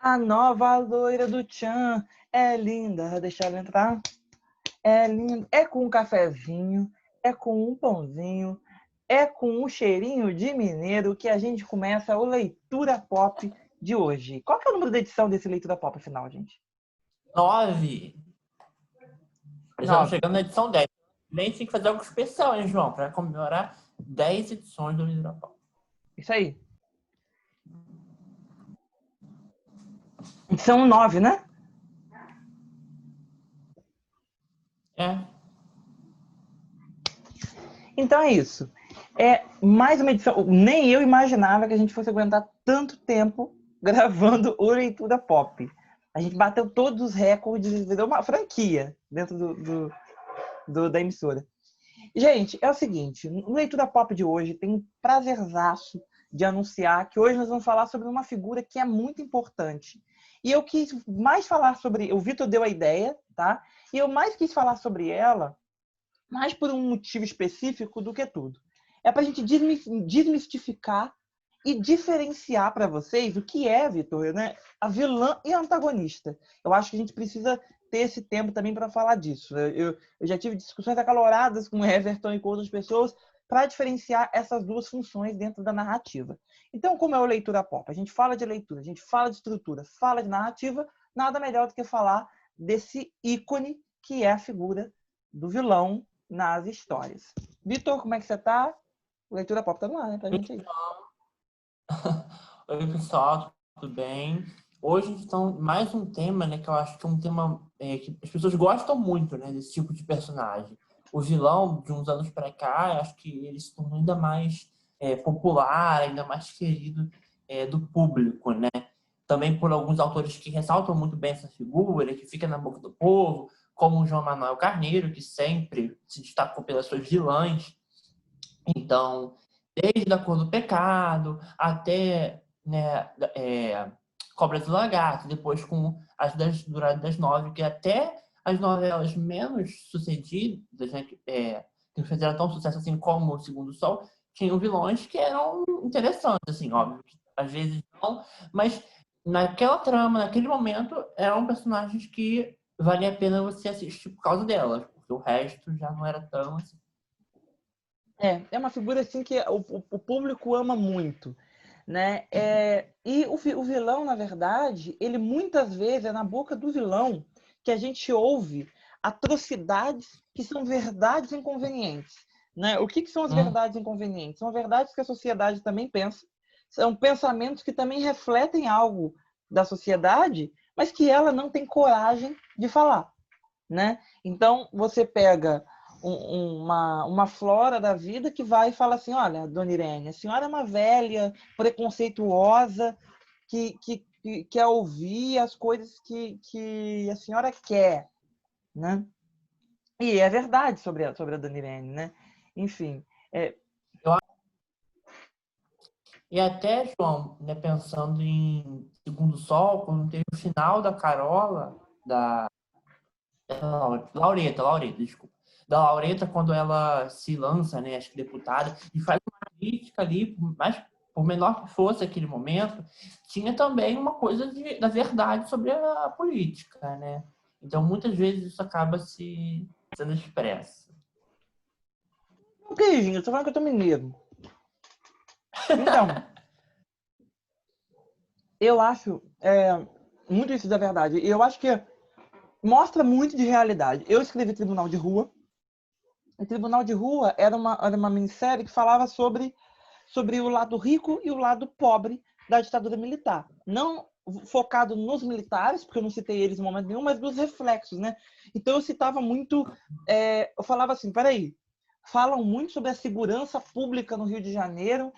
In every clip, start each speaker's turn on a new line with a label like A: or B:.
A: A nova loira do Tchan é linda, deixa ela entrar. É linda, é com um cafezinho, é com um pãozinho, é com um cheirinho de mineiro que a gente começa o Leitura Pop de hoje. Qual que é o número da edição desse Leitura Pop, afinal, gente?
B: 9. Estamos
A: 9.
B: chegando na edição 10. Nem tem que fazer algo especial, hein, João? Para comemorar 10 edições do Leitura Pop.
A: Isso aí. Edição 9, né?
B: É.
A: Então é isso. É mais uma edição. Nem eu imaginava que a gente fosse aguentar tanto tempo gravando o Leitura Pop. A gente bateu todos os recordes, virou uma franquia dentro da emissora. Gente, é o seguinte, no Leitura Pop de hoje tem um prazerzaço de anunciar que hoje nós vamos falar sobre uma figura que é muito importante. E eu quis mais falar sobre... O Vitor deu a ideia, tá? E eu mais quis falar sobre ela, mais por um motivo específico do que tudo. É para a gente desmistificar e diferenciar para vocês o que é, Vitor, né? A vilã e a antagonista. Eu acho que a gente precisa ter esse tempo também para falar disso. Eu já tive discussões acaloradas com o Everton e com outras pessoas para diferenciar essas duas funções dentro da narrativa. Então, como é o Leitura Pop? A gente fala de leitura, a gente fala de estrutura, fala de narrativa, nada melhor do que falar desse ícone que é a figura do vilão nas histórias. Vitor, como é que você tá? Leitura Pop tá no ar, né? Pra gente aí.
B: Oi, pessoal, tudo bem? Hoje, então, mais um tema, né, que eu acho que é um tema que as pessoas gostam muito, né, desse tipo de personagem. O vilão, de uns anos para cá, eu acho que ele se tornou ainda mais popular, ainda mais querido do público, né? Também por alguns autores que ressaltam muito bem essa figura, que fica na boca do povo, como o João Manuel Carneiro, que sempre se destacou pelas suas vilãs. Então, desde A Cor do Pecado até, né, Cobras e Lagarto, depois com as Douradas das Nove, que até as novelas menos sucedidas, né, que não fizeram tão sucesso assim como O Segundo Sol, tinham vilões que eram interessantes, assim, óbvio, às vezes não, mas naquela trama, naquele momento, eram personagens que valia a pena você assistir por causa delas, porque o resto já não era tão assim.
A: É uma figura assim que o público ama muito, né? E o vilão, na verdade, ele muitas vezes é na boca do vilão que a gente ouve atrocidades que são verdades inconvenientes, né? O que são as verdades inconvenientes? São verdades que a sociedade também pensa, são pensamentos que também refletem algo da sociedade, mas que ela não tem coragem de falar, né? Então, você pega uma flora da vida que vai e fala assim, olha, dona Irene, a senhora é uma velha preconceituosa que quer ouvir as coisas que a senhora quer, né? E é verdade sobre a dona Irene, né? Enfim.
B: E até, João, né, pensando em Segundo Sol, quando tem o final da Carola, da Laureta, desculpa. Da Laureta, quando ela se lança, né, acho que deputada, e faz uma crítica ali, por menor que fosse aquele momento, tinha também uma coisa da verdade sobre a política, né? Então, muitas vezes isso acaba sendo expresso.
A: O que, gente? Eu tô falando que eu tô mineiro. Então, eu acho muito isso da verdade. E eu acho que mostra muito de realidade. Eu escrevi Tribunal de Rua. O Tribunal de Rua era uma minissérie que falava sobre o lado rico e o lado pobre da ditadura militar. Não focado nos militares, porque eu não citei eles em momento nenhum, mas dos reflexos, né? Então eu citava muito, eu falava assim, peraí, falam muito sobre a segurança pública no Rio de Janeiro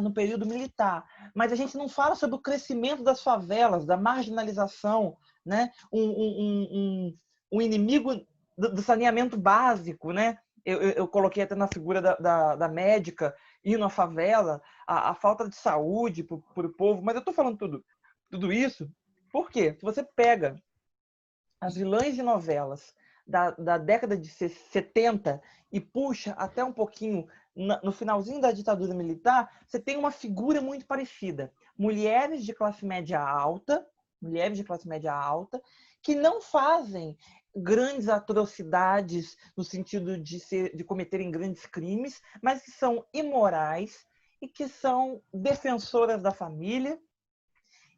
A: no período militar, mas a gente não fala sobre o crescimento das favelas, da marginalização, né? Um inimigo do saneamento básico, né? Eu coloquei até na figura da médica ir na favela, a falta de saúde para o povo, mas eu estou falando tudo isso porque se você pega as vilãs de novelas da década de 70 e puxa até um pouquinho no finalzinho da ditadura militar, você tem uma figura muito parecida. Mulheres de classe média alta, mulheres de classe média alta, que não fazem grandes atrocidades no sentido de cometerem grandes crimes, mas que são imorais e que são defensoras da família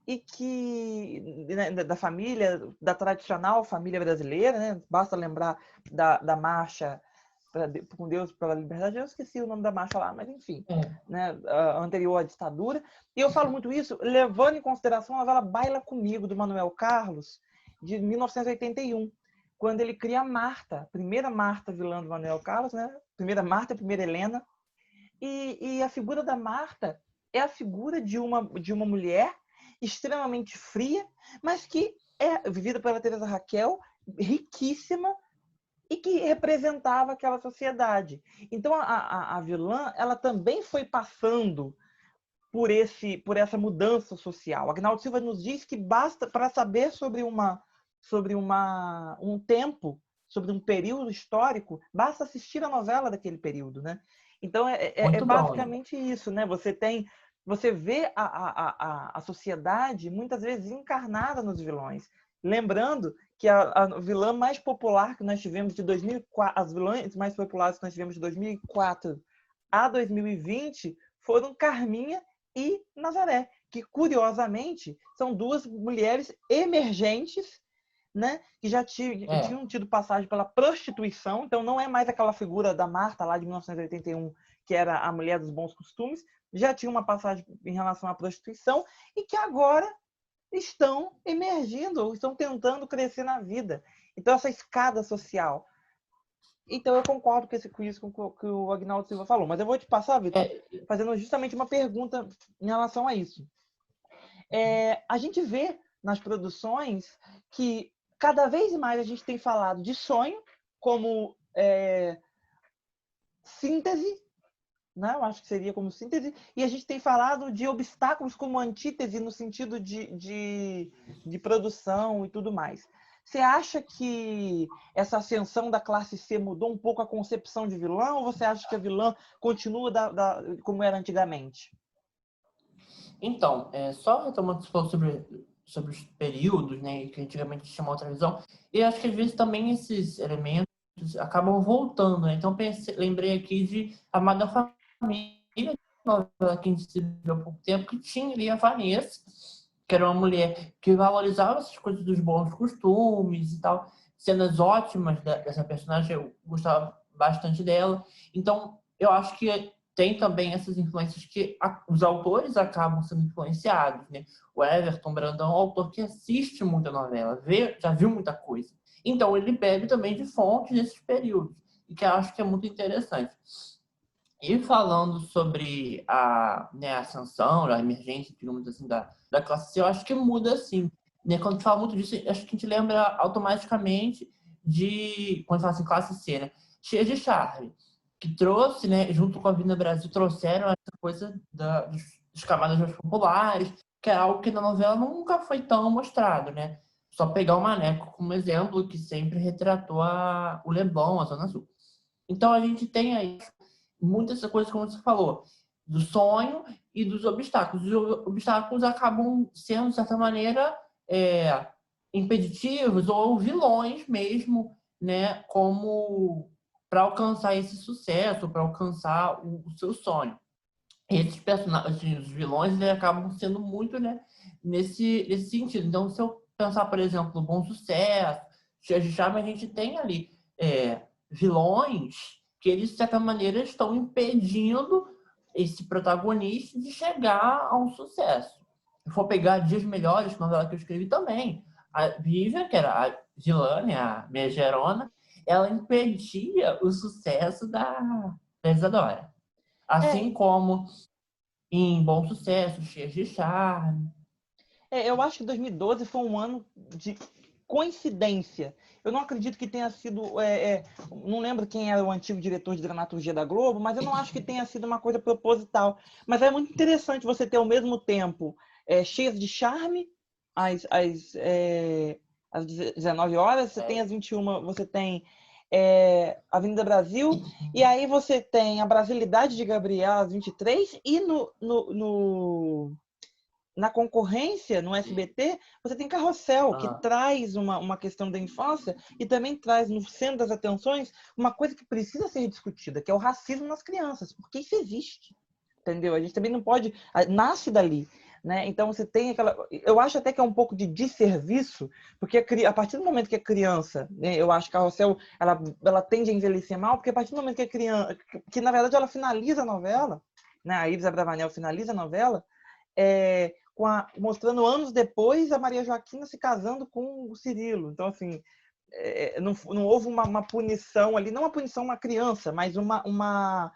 A: e que da família, da tradicional família brasileira, né? Basta lembrar da marcha com Deus pela liberdade, eu esqueci o nome da marcha lá, mas enfim, né? Anterior à ditadura. E eu falo muito isso levando em consideração a novela Baila Comigo, do Manuel Carlos, de 1981, quando ele cria a Marta, a primeira Marta vilã do Manuel Carlos, né? Primeira Marta, primeira Helena. E a figura da Marta é a figura de uma mulher extremamente fria, mas que é vivida pela Teresa Raquel, riquíssima, e que representava aquela sociedade. Então, a vilã, ela também foi passando por essa mudança social. Agnaldo Silva nos diz que basta, para saber sobre um tempo, sobre um período histórico, basta assistir a novela daquele período, né? Então, é basicamente isso, né? Você vê a sociedade muitas vezes encarnada nos vilões. Lembrando que a vilã mais popular que nós tivemos de 2004, as vilãs mais populares que nós tivemos de 2004 a 2020 foram Carminha e Nazaré, que curiosamente são duas mulheres emergentes, né, que já tinham tido passagem pela prostituição, então não é mais aquela figura da Marta lá de 1981, que era a mulher dos bons costumes, já tinha uma passagem em relação à prostituição e que agora estão emergindo, ou estão tentando crescer na vida. Então, essa escada social. Então, eu concordo com isso que o Agnaldo Silva falou. Mas eu vou te passar, Vitor, fazendo justamente uma pergunta em relação a isso. A gente vê nas produções que cada vez mais a gente tem falado de sonho como síntese, né? Eu acho que seria como síntese, e a gente tem falado de obstáculos como antítese no sentido de produção e tudo mais. Você acha que essa ascensão da classe C mudou um pouco a concepção de vilã, ou você acha que a vilã continua como era antigamente?
B: Então, só retomando o que você falou sobre os períodos, né, que antigamente chamou outra visão, e acho que às vezes também esses elementos acabam voltando, né? Então, lembrei aqui de Amada Família, novela que a gente viu há pouco tempo, que tinha ali a Vanessa, que era uma mulher que valorizava essas coisas dos bons costumes e tal, cenas ótimas dessa personagem, eu gostava bastante dela. Então, eu acho que tem também essas influências que os autores acabam sendo influenciados, né? O Everton Brandão é um autor que assiste muita novela, já viu muita coisa. Então, ele bebe também de fontes desses períodos, e que eu acho que é muito interessante. E falando sobre a ascensão, a emergência, digamos assim, da classe C, eu acho que muda assim. Né? Quando a gente fala muito disso, acho que a gente lembra automaticamente quando fala assim, classe C, né? Cheia de charme, que trouxe, né, junto com a Avenida Brasil, trouxeram essa coisa dos camadas mais populares, que é algo que na novela nunca foi tão mostrado, né? Só pegar o Maneco como exemplo, que sempre retratou o Leblon, a Zona Sul. Então a gente tem aí muitas coisas, como você falou, do sonho e dos obstáculos. Os obstáculos acabam sendo, de certa maneira, impeditivos ou vilões mesmo, né? Como para alcançar esse sucesso, para alcançar o seu sonho. Esses personagens, os vilões, eles acabam sendo muito, né, nesse sentido. Então, se eu pensar, por exemplo, no Bom Sucesso, Cheia de Charme, a gente tem ali vilões que eles, de certa maneira, estão impedindo esse protagonista de chegar a um sucesso. Se for pegar Dias Melhores, novela que eu escrevi também, a Vivian, que era a vilã, né, a minha Gerona, ela impedia o sucesso da Isadora. Assim como em Bom Sucesso, Cheias de Charme.
A: Eu acho que 2012 foi um ano de coincidência. Eu não acredito que tenha sido. Não lembro quem era o antigo diretor de dramaturgia da Globo, mas eu não acho que tenha sido uma coisa proposital. Mas é muito interessante você ter ao mesmo tempo Cheias de Charme, às 19 horas, você tem às 21, você tem Avenida Brasil, e aí você tem a Brasilidade de Gabriel às 23, e na concorrência, no SBT, você tem Carrossel, que
B: Ah,
A: traz uma questão da infância e também traz no centro das atenções uma coisa que precisa ser discutida, que é o racismo nas crianças, porque isso existe, entendeu? A gente também não pode... Nasce dali, né? Então você tem aquela... Eu acho até que é um pouco de desserviço, porque a partir do momento que é criança, né, eu acho que Carrossel, ela tende a envelhecer mal, porque a partir do momento que é criança, que na verdade ela finaliza a novela, né? A Ives Abravanel finaliza a novela, mostrando anos depois a Maria Joaquina se casando com o Cirilo. Então, assim, não houve uma punição ali, não uma punição uma criança, mas uma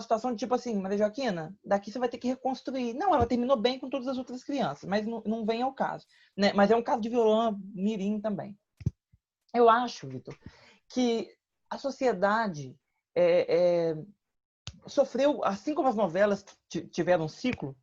A: situação de tipo assim, Maria Joaquina, daqui você vai ter que reconstruir. Não, ela terminou bem com todas as outras crianças, mas não vem ao caso. Né? Mas é um caso de vilã mirim também. Eu acho, Vitor, que a sociedade sofreu, assim como as novelas tiveram um ciclo,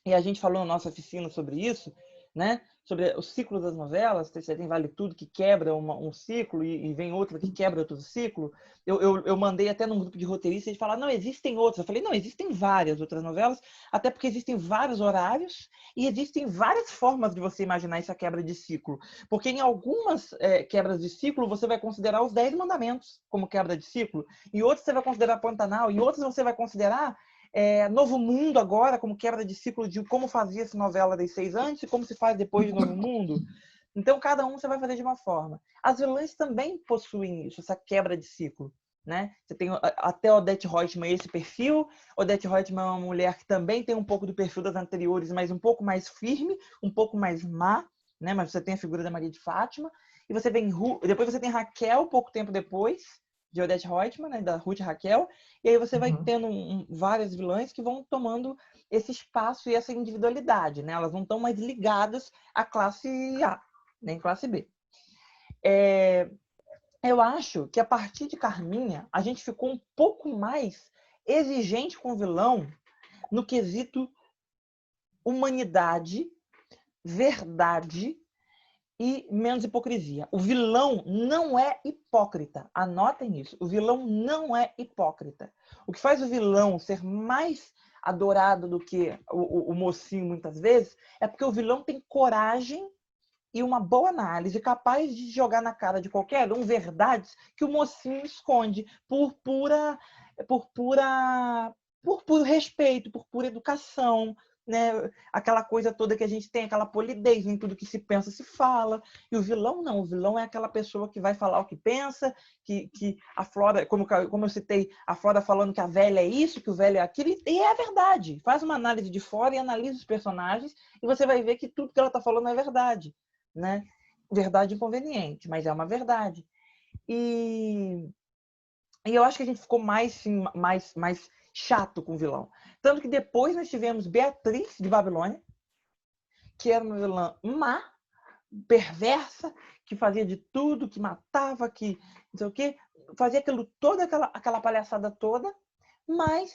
A: e a gente falou na nossa oficina sobre isso, né? Sobre o ciclo das novelas, você tem Vale Tudo que quebra um ciclo e vem outra que quebra outro ciclo. Eu mandei até num grupo de roteiristas e falar, não, existem outras. Eu falei, não, existem várias outras novelas, até porque existem vários horários e existem várias formas de você imaginar essa quebra de ciclo. Porque em algumas quebras de ciclo, você vai considerar os 10 mandamentos como quebra de ciclo, em outras você vai considerar Pantanal, em outras você vai considerar Novo Mundo agora, como quebra de ciclo de como fazia-se novela das 6 antes e como se faz depois de Novo Mundo. Então, cada um você vai fazer de uma forma. As vilãs também possuem isso, essa quebra de ciclo. Né? Você tem até Odete Roitman esse perfil. Odete Roitman é uma mulher que também tem um pouco do perfil das anteriores, mas um pouco mais firme, um pouco mais má. Né? Mas você tem a figura da Maria de Fátima. E você vem depois você tem Raquel, pouco tempo depois, de Odete Roitman, né? Da Ruth e Raquel. E aí você vai tendo várias vilãs que vão tomando esse espaço e essa individualidade. Né? Elas não estão mais ligadas à classe A, nem classe B. Eu acho que a partir de Carminha, a gente ficou um pouco mais exigente com o vilão no quesito humanidade, verdade e menos hipocrisia. O vilão não é hipócrita. Anotem isso. O vilão não é hipócrita. O que faz o vilão ser mais adorado do que o mocinho, muitas vezes, é porque o vilão tem coragem e uma boa análise, capaz de jogar na cara de qualquer um verdades que o mocinho esconde por puro respeito, por pura educação, né? Aquela coisa toda que a gente tem, aquela polidez em tudo que se pensa, se fala. E o vilão não, o vilão é aquela pessoa que vai falar o que pensa, que a Flora, como eu citei, a Flora falando que a velha é isso, que o velho é aquilo, e é a verdade. Faz uma análise de fora e analisa os personagens e você vai ver que tudo que ela está falando é verdade. Né? Verdade inconveniente, mas é uma verdade. E eu acho que a gente ficou mais chato com o vilão. Tanto que depois nós tivemos Beatriz de Babilônia, que era uma vilã má, perversa, que fazia de tudo, que matava, que não sei o quê, fazia toda aquela palhaçada toda, mas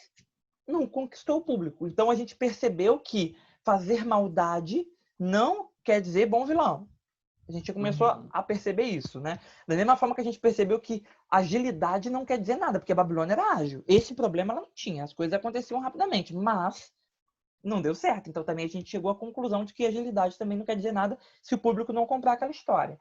A: não conquistou o público. Então a gente percebeu que fazer maldade não quer dizer bom vilão. A gente começou a perceber isso, né? Da mesma forma que a gente percebeu que agilidade não quer dizer nada, porque a Babilônia era ágil. Esse problema ela não tinha, as coisas aconteciam rapidamente, mas não deu certo. Então também a gente chegou à conclusão de que agilidade também não quer dizer nada se o público não comprar aquela história.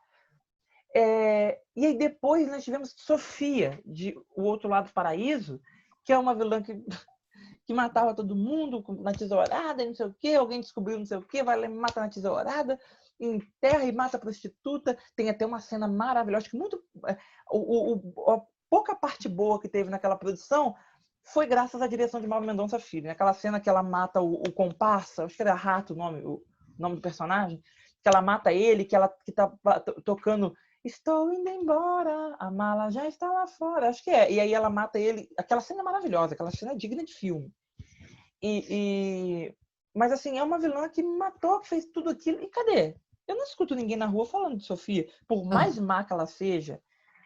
A: E aí depois nós tivemos Sofia, de O Outro Lado do Paraíso, que é uma vilã que matava todo mundo na tesourada, não sei o quê, alguém descobriu não sei o quê, vai lá e mata na tesourada, enterra e mata a prostituta. Tem até uma cena maravilhosa, acho que muito... a pouca parte boa que teve naquela produção foi graças à direção de Mauro Mendonça Filho. Naquela cena que ela mata o comparsa, acho que era Rato o nome do personagem, que ela mata ele, que tá tocando Estou indo embora, a mala já está lá fora. Acho que é. E aí ela mata ele. Aquela cena é maravilhosa, aquela cena é digna de filme. Mas assim, é uma vilã que matou, que fez tudo aquilo. E cadê? Eu não escuto ninguém na rua falando de Sofia. Por mais má que ela seja,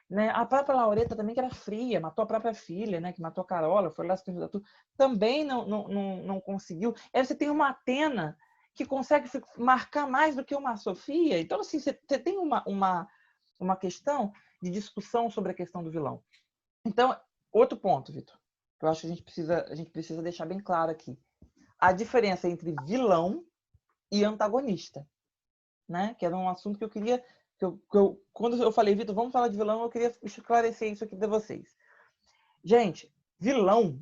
A: né? A própria Laureta também, que era fria, matou a própria filha, né? Que matou a Carola, foi lá se perguntar tudo. Também não conseguiu. Aí você tem uma Atena que consegue marcar mais do que uma Sofia. Então, assim, você tem uma questão de discussão sobre a questão do vilão. Então, outro ponto, Vitor, que eu acho que a gente precisa deixar bem claro aqui. A diferença entre vilão e antagonista, né? Que era um assunto que eu queria... quando eu falei, Vitor, vamos falar de vilão, eu queria esclarecer isso aqui para vocês. Gente, vilão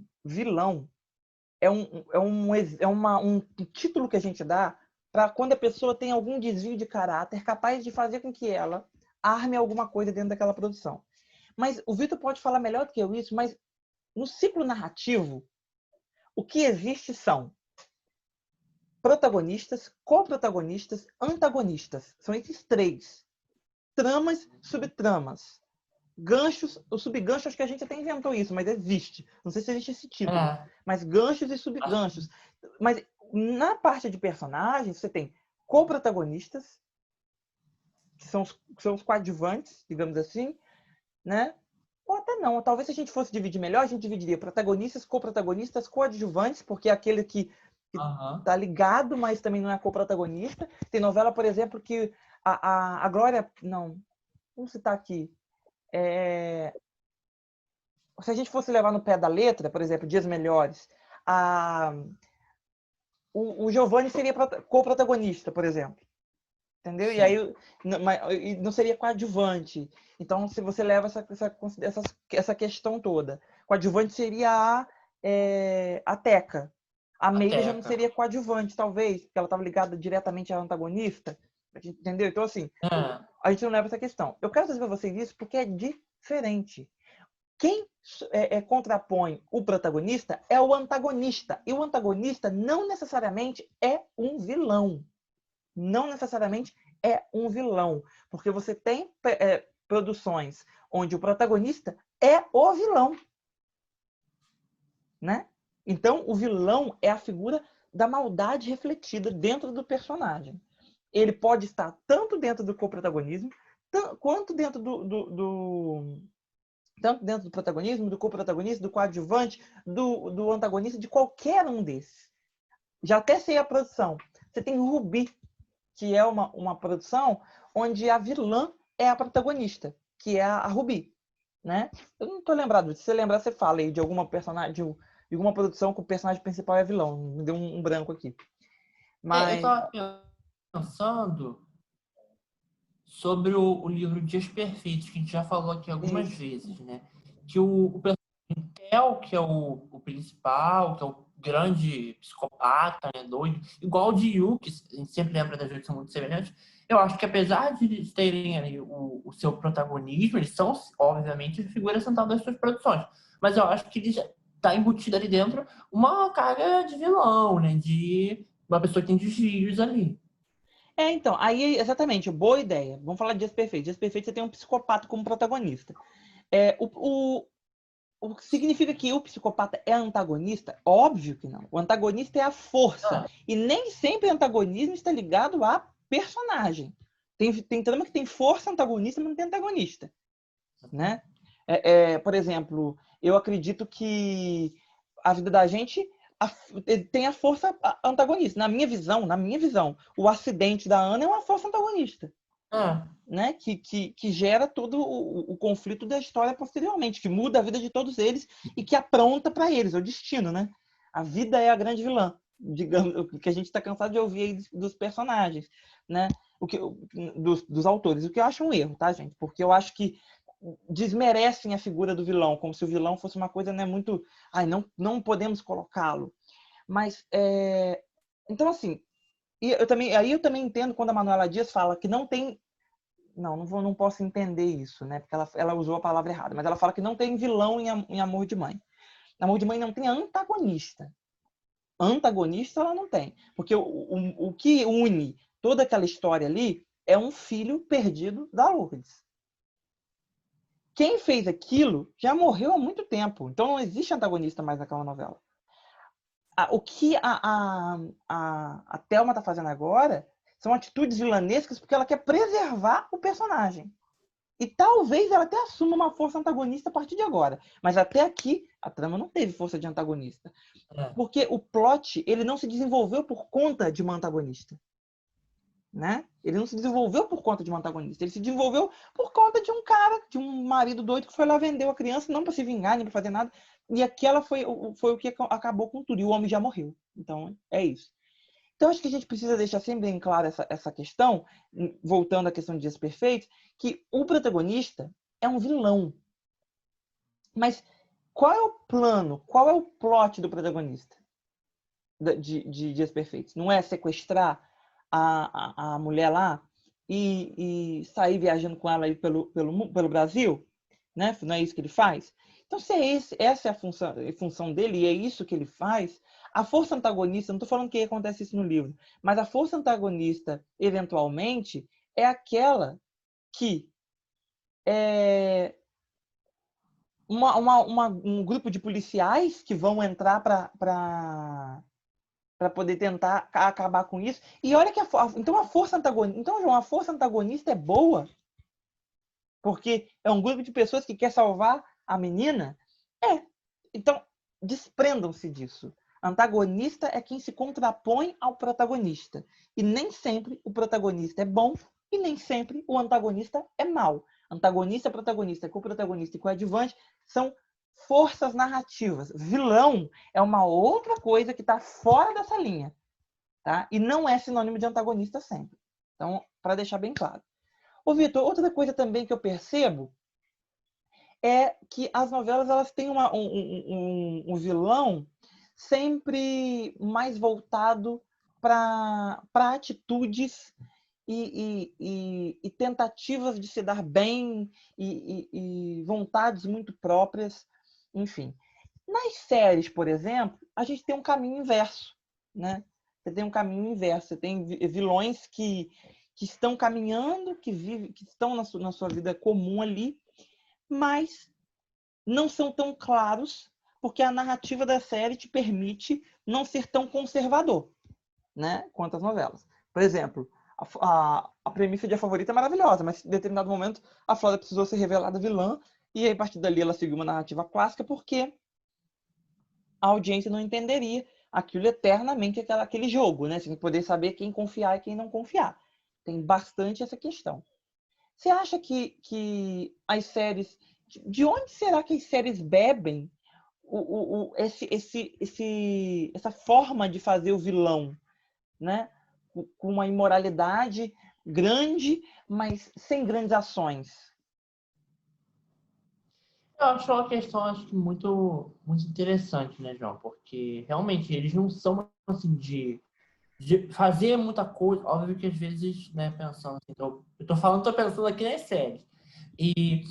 A: um título que a gente dá para quando a pessoa tem algum desvio de caráter capaz de fazer com que ela arme alguma coisa dentro daquela produção. Mas o Vitor pode falar melhor do que eu isso, mas no ciclo narrativo, o que existe são protagonistas, coprotagonistas, antagonistas. São esses três. Tramas, subtramas. Ganchos, o subgancho, acho que a gente até inventou isso, mas existe. Não sei se existe esse título. Mas ganchos e subganchos. Mas na parte de personagens, você tem coprotagonistas, que são os coadjuvantes, digamos assim, né? Ou até não. Talvez se a gente fosse dividir melhor, a gente dividiria protagonistas, coprotagonistas, coadjuvantes, porque é aquele que tá ligado, mas também não é coprotagonista. Tem novela, por exemplo, que a Glória... Não, vamos citar aqui. Se a gente fosse levar no pé da letra, por exemplo, Dias Melhores, o Giovanni seria co-protagonista, por exemplo. Entendeu? Sim. E aí não seria coadjuvante. Então, se você leva essa questão toda, coadjuvante seria a Teca. A Meire já não seria coadjuvante, talvez, porque ela estava ligada diretamente à antagonista. Entendeu? Então, assim, a gente não leva essa questão. Eu quero trazer para vocês isso porque é diferente. Quem contrapõe o protagonista é o antagonista. E o antagonista não necessariamente é um vilão. Não necessariamente é um vilão. Porque você tem produções onde o protagonista é o vilão. Né? Então, o vilão é a figura da maldade refletida dentro do personagem. Ele pode estar tanto dentro do coprotagonismo, quanto dentro tanto dentro do protagonismo, do coprotagonista, do coadjuvante, do antagonista, de qualquer um desses. Já até sei a produção. Você tem Rubi, que é uma produção onde a vilã é a protagonista, que é a Rubi. Né? Eu não estou lembrado. Se você lembrar, você fala aí de alguma personagem, de alguma produção que o personagem principal é vilão. Me deu um branco aqui.
B: Eu estava pensando sobre o livro Dias Perfeitos, que a gente já falou aqui algumas vezes, né? Que o personagem Theo, que é o principal, que é o grande psicopata, né, doido, igual o de Yu, que a gente sempre lembra das vezes, são muito semelhantes. Eu acho que apesar de eles terem ali o seu protagonismo, eles são, obviamente, figuras centrais das suas produções. Mas eu acho que eles está embutido ali dentro uma carga de vilão, né? De uma pessoa que tem desvios ali.
A: Então, aí, exatamente, boa ideia. Vamos falar de Dias Perfeitos. Dias Perfeitos, você tem um psicopata como protagonista. O que significa que o psicopata é antagonista? Óbvio que não. O antagonista é a força. E nem sempre o antagonismo está ligado a personagem. Tem trama que tem força antagonista, mas não tem antagonista. Né? Por exemplo, eu acredito que a vida da gente tem a força antagonista. Na minha visão, o acidente da Ana é uma força antagonista. Né? Que gera todo o conflito da história posteriormente, que muda a vida de todos eles e que apronta para eles, é o destino. Né? A vida é a grande vilã, digamos, que a gente está cansado de ouvir aí dos personagens, né? Dos autores, o que eu acho um erro, tá, gente? Porque eu acho que desmerecem a figura do vilão, como se o vilão fosse uma coisa, né, muito... não podemos colocá-lo. Mas, então, assim, eu também entendo quando a Manuela Dias fala que não tem... Não posso entender isso, né? Porque ela usou a palavra errada, mas ela fala que não tem vilão em Amor de Mãe. Amor de Mãe não tem antagonista. Antagonista ela não tem. Porque o que une toda aquela história ali é um filho perdido da Lourdes. Quem fez aquilo já morreu há muito tempo. Então não existe antagonista mais naquela novela. O que a Thelma está fazendo agora são atitudes vilanescas porque ela quer preservar o personagem. E talvez ela até assuma uma força antagonista a partir de agora. Mas até aqui, a trama não teve força de antagonista. Porque o plot ele não se desenvolveu por conta de uma antagonista. Né? Ele não se desenvolveu por conta de um antagonista. Ele se desenvolveu por conta de um cara, de um marido doido que foi lá vender a criança, não para se vingar, nem para fazer nada. E aquela foi o que acabou com tudo. E o homem já morreu. Então, é isso. Então, acho que a gente precisa deixar sempre bem clara essa questão, voltando à questão de Dias Perfeitos, que o protagonista é um vilão. Mas qual é o plano, qual é o plot do protagonista de Dias Perfeitos? Não é sequestrar a mulher lá e sair viajando com ela aí pelo Brasil? Né? Não é isso que ele faz? Então, se essa é a função dele e é isso que ele faz, a força antagonista, não estou falando que acontece isso no livro, mas a força antagonista, eventualmente, é aquela que um grupo de policiais que vão entrar para poder tentar acabar com isso. E olha que então a força antagonista, então, João, a força antagonista é boa, porque é um grupo de pessoas que quer salvar a menina? Então, desprendam-se disso. Antagonista é quem se contrapõe ao protagonista. E nem sempre o protagonista é bom e nem sempre o antagonista é mau. Antagonista, protagonista, co-protagonista e coadjuvante são forças narrativas. Vilão é uma outra coisa que está fora dessa linha. Tá? E não é sinônimo de antagonista sempre. Então, para deixar bem claro. Ô, Vitor, outra coisa também que eu percebo é que as novelas elas têm um vilão sempre mais voltado para atitudes e tentativas de se dar bem e vontades muito próprias, enfim. Nas séries, por exemplo, a gente tem um caminho inverso, né? Você tem um caminho inverso, você tem vilões que estão caminhando, que estão na sua vida comum ali, mas não são tão claros, porque a narrativa da série te permite não ser tão conservador, né, quanto as novelas. Por exemplo, a premissa de A Favorita é maravilhosa, mas em determinado momento a Flora precisou ser revelada vilã, e aí, a partir dali ela seguiu uma narrativa clássica, porque a audiência não entenderia aquilo eternamente, aquele jogo, né, sem poder saber quem confiar e quem não confiar. Tem bastante essa questão. Você acha que as séries... De onde será que as séries bebem essa forma de fazer o vilão, né? Com uma imoralidade grande, mas sem grandes ações?
B: Eu acho uma questão acho que muito interessante, né, João? Porque realmente eles não são assim de fazer muita coisa. Óbvio que às vezes, né, pensando assim, eu tô falando, tô pensando aqui nas séries. E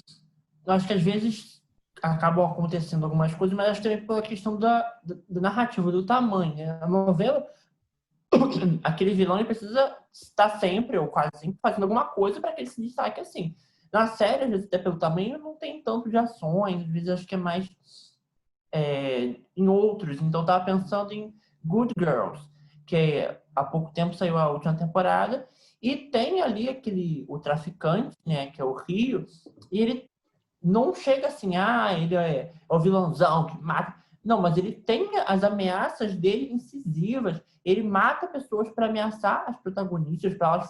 B: eu acho que às vezes acabam acontecendo algumas coisas, mas acho que também pela questão da narrativa, do tamanho, né? A novela, aquele vilão ele precisa estar sempre, ou quase sempre, fazendo alguma coisa para que ele se destaque assim. Na série, às vezes, até pelo tamanho, não tem tanto de ações, às vezes acho que é mais em outros. Então, eu tava pensando em Good Girls, que há pouco tempo saiu a última temporada, e tem ali o traficante, né, que é o Rio, e ele não chega assim, ele é o vilãozão que mata. Não, mas ele tem as ameaças dele incisivas. Ele mata pessoas para ameaçar as protagonistas, para elas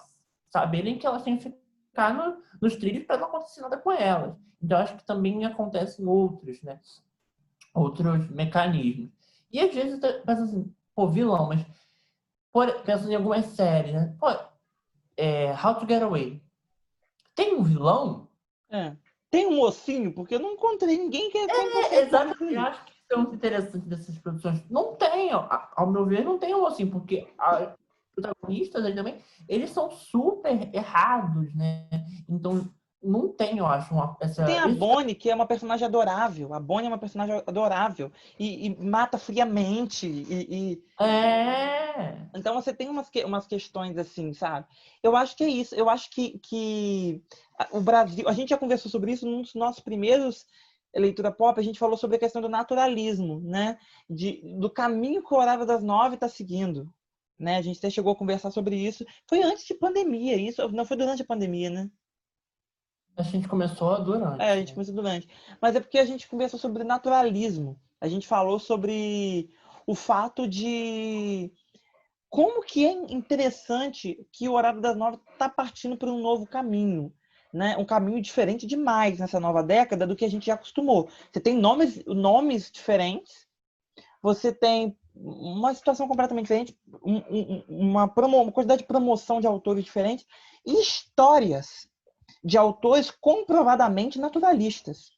B: saberem que elas têm que ficar nos trilhos para não acontecer nada com elas. Então, acho que também acontece em outros, né? Outros mecanismos. E às vezes eu penso assim, pô, vilão, mas penso em algumas séries, né? Pô, How to Get Away. Tem um vilão?
A: Tem um mocinho, porque eu não encontrei ninguém que é 100%
B: Exatamente. Eu acho que isso é muito interessante dessas produções. Não tem, ao meu ver, não tem um mocinho, porque os protagonistas aí também, eles são super errados, né? Então, não tem, eu acho,
A: Tem a
B: isso.
A: Bonnie, que é uma personagem adorável. A Bonnie é uma personagem adorável. E mata friamente. Então você tem umas questões assim, sabe? Eu acho que é isso. Eu acho que o Brasil... A gente já conversou sobre isso num dos nossos primeiros leitura pop. A gente falou sobre a questão do naturalismo, né? Do caminho que o Horário das 9 está seguindo. Né? A gente até chegou a conversar sobre isso. Foi antes de pandemia. Isso não foi durante a pandemia, né?
B: A gente começou
A: A
B: durante,
A: gente
B: né?
A: começou durante. Mas é porque a gente conversou sobre naturalismo. A gente falou sobre o fato de como que é interessante que o Horário das 9 está partindo para um novo caminho. Né? Um caminho diferente demais nessa nova década do que a gente já acostumou. Você tem nomes diferentes, você tem uma situação completamente diferente, uma quantidade de promoção de autores diferentes e histórias de autores comprovadamente naturalistas.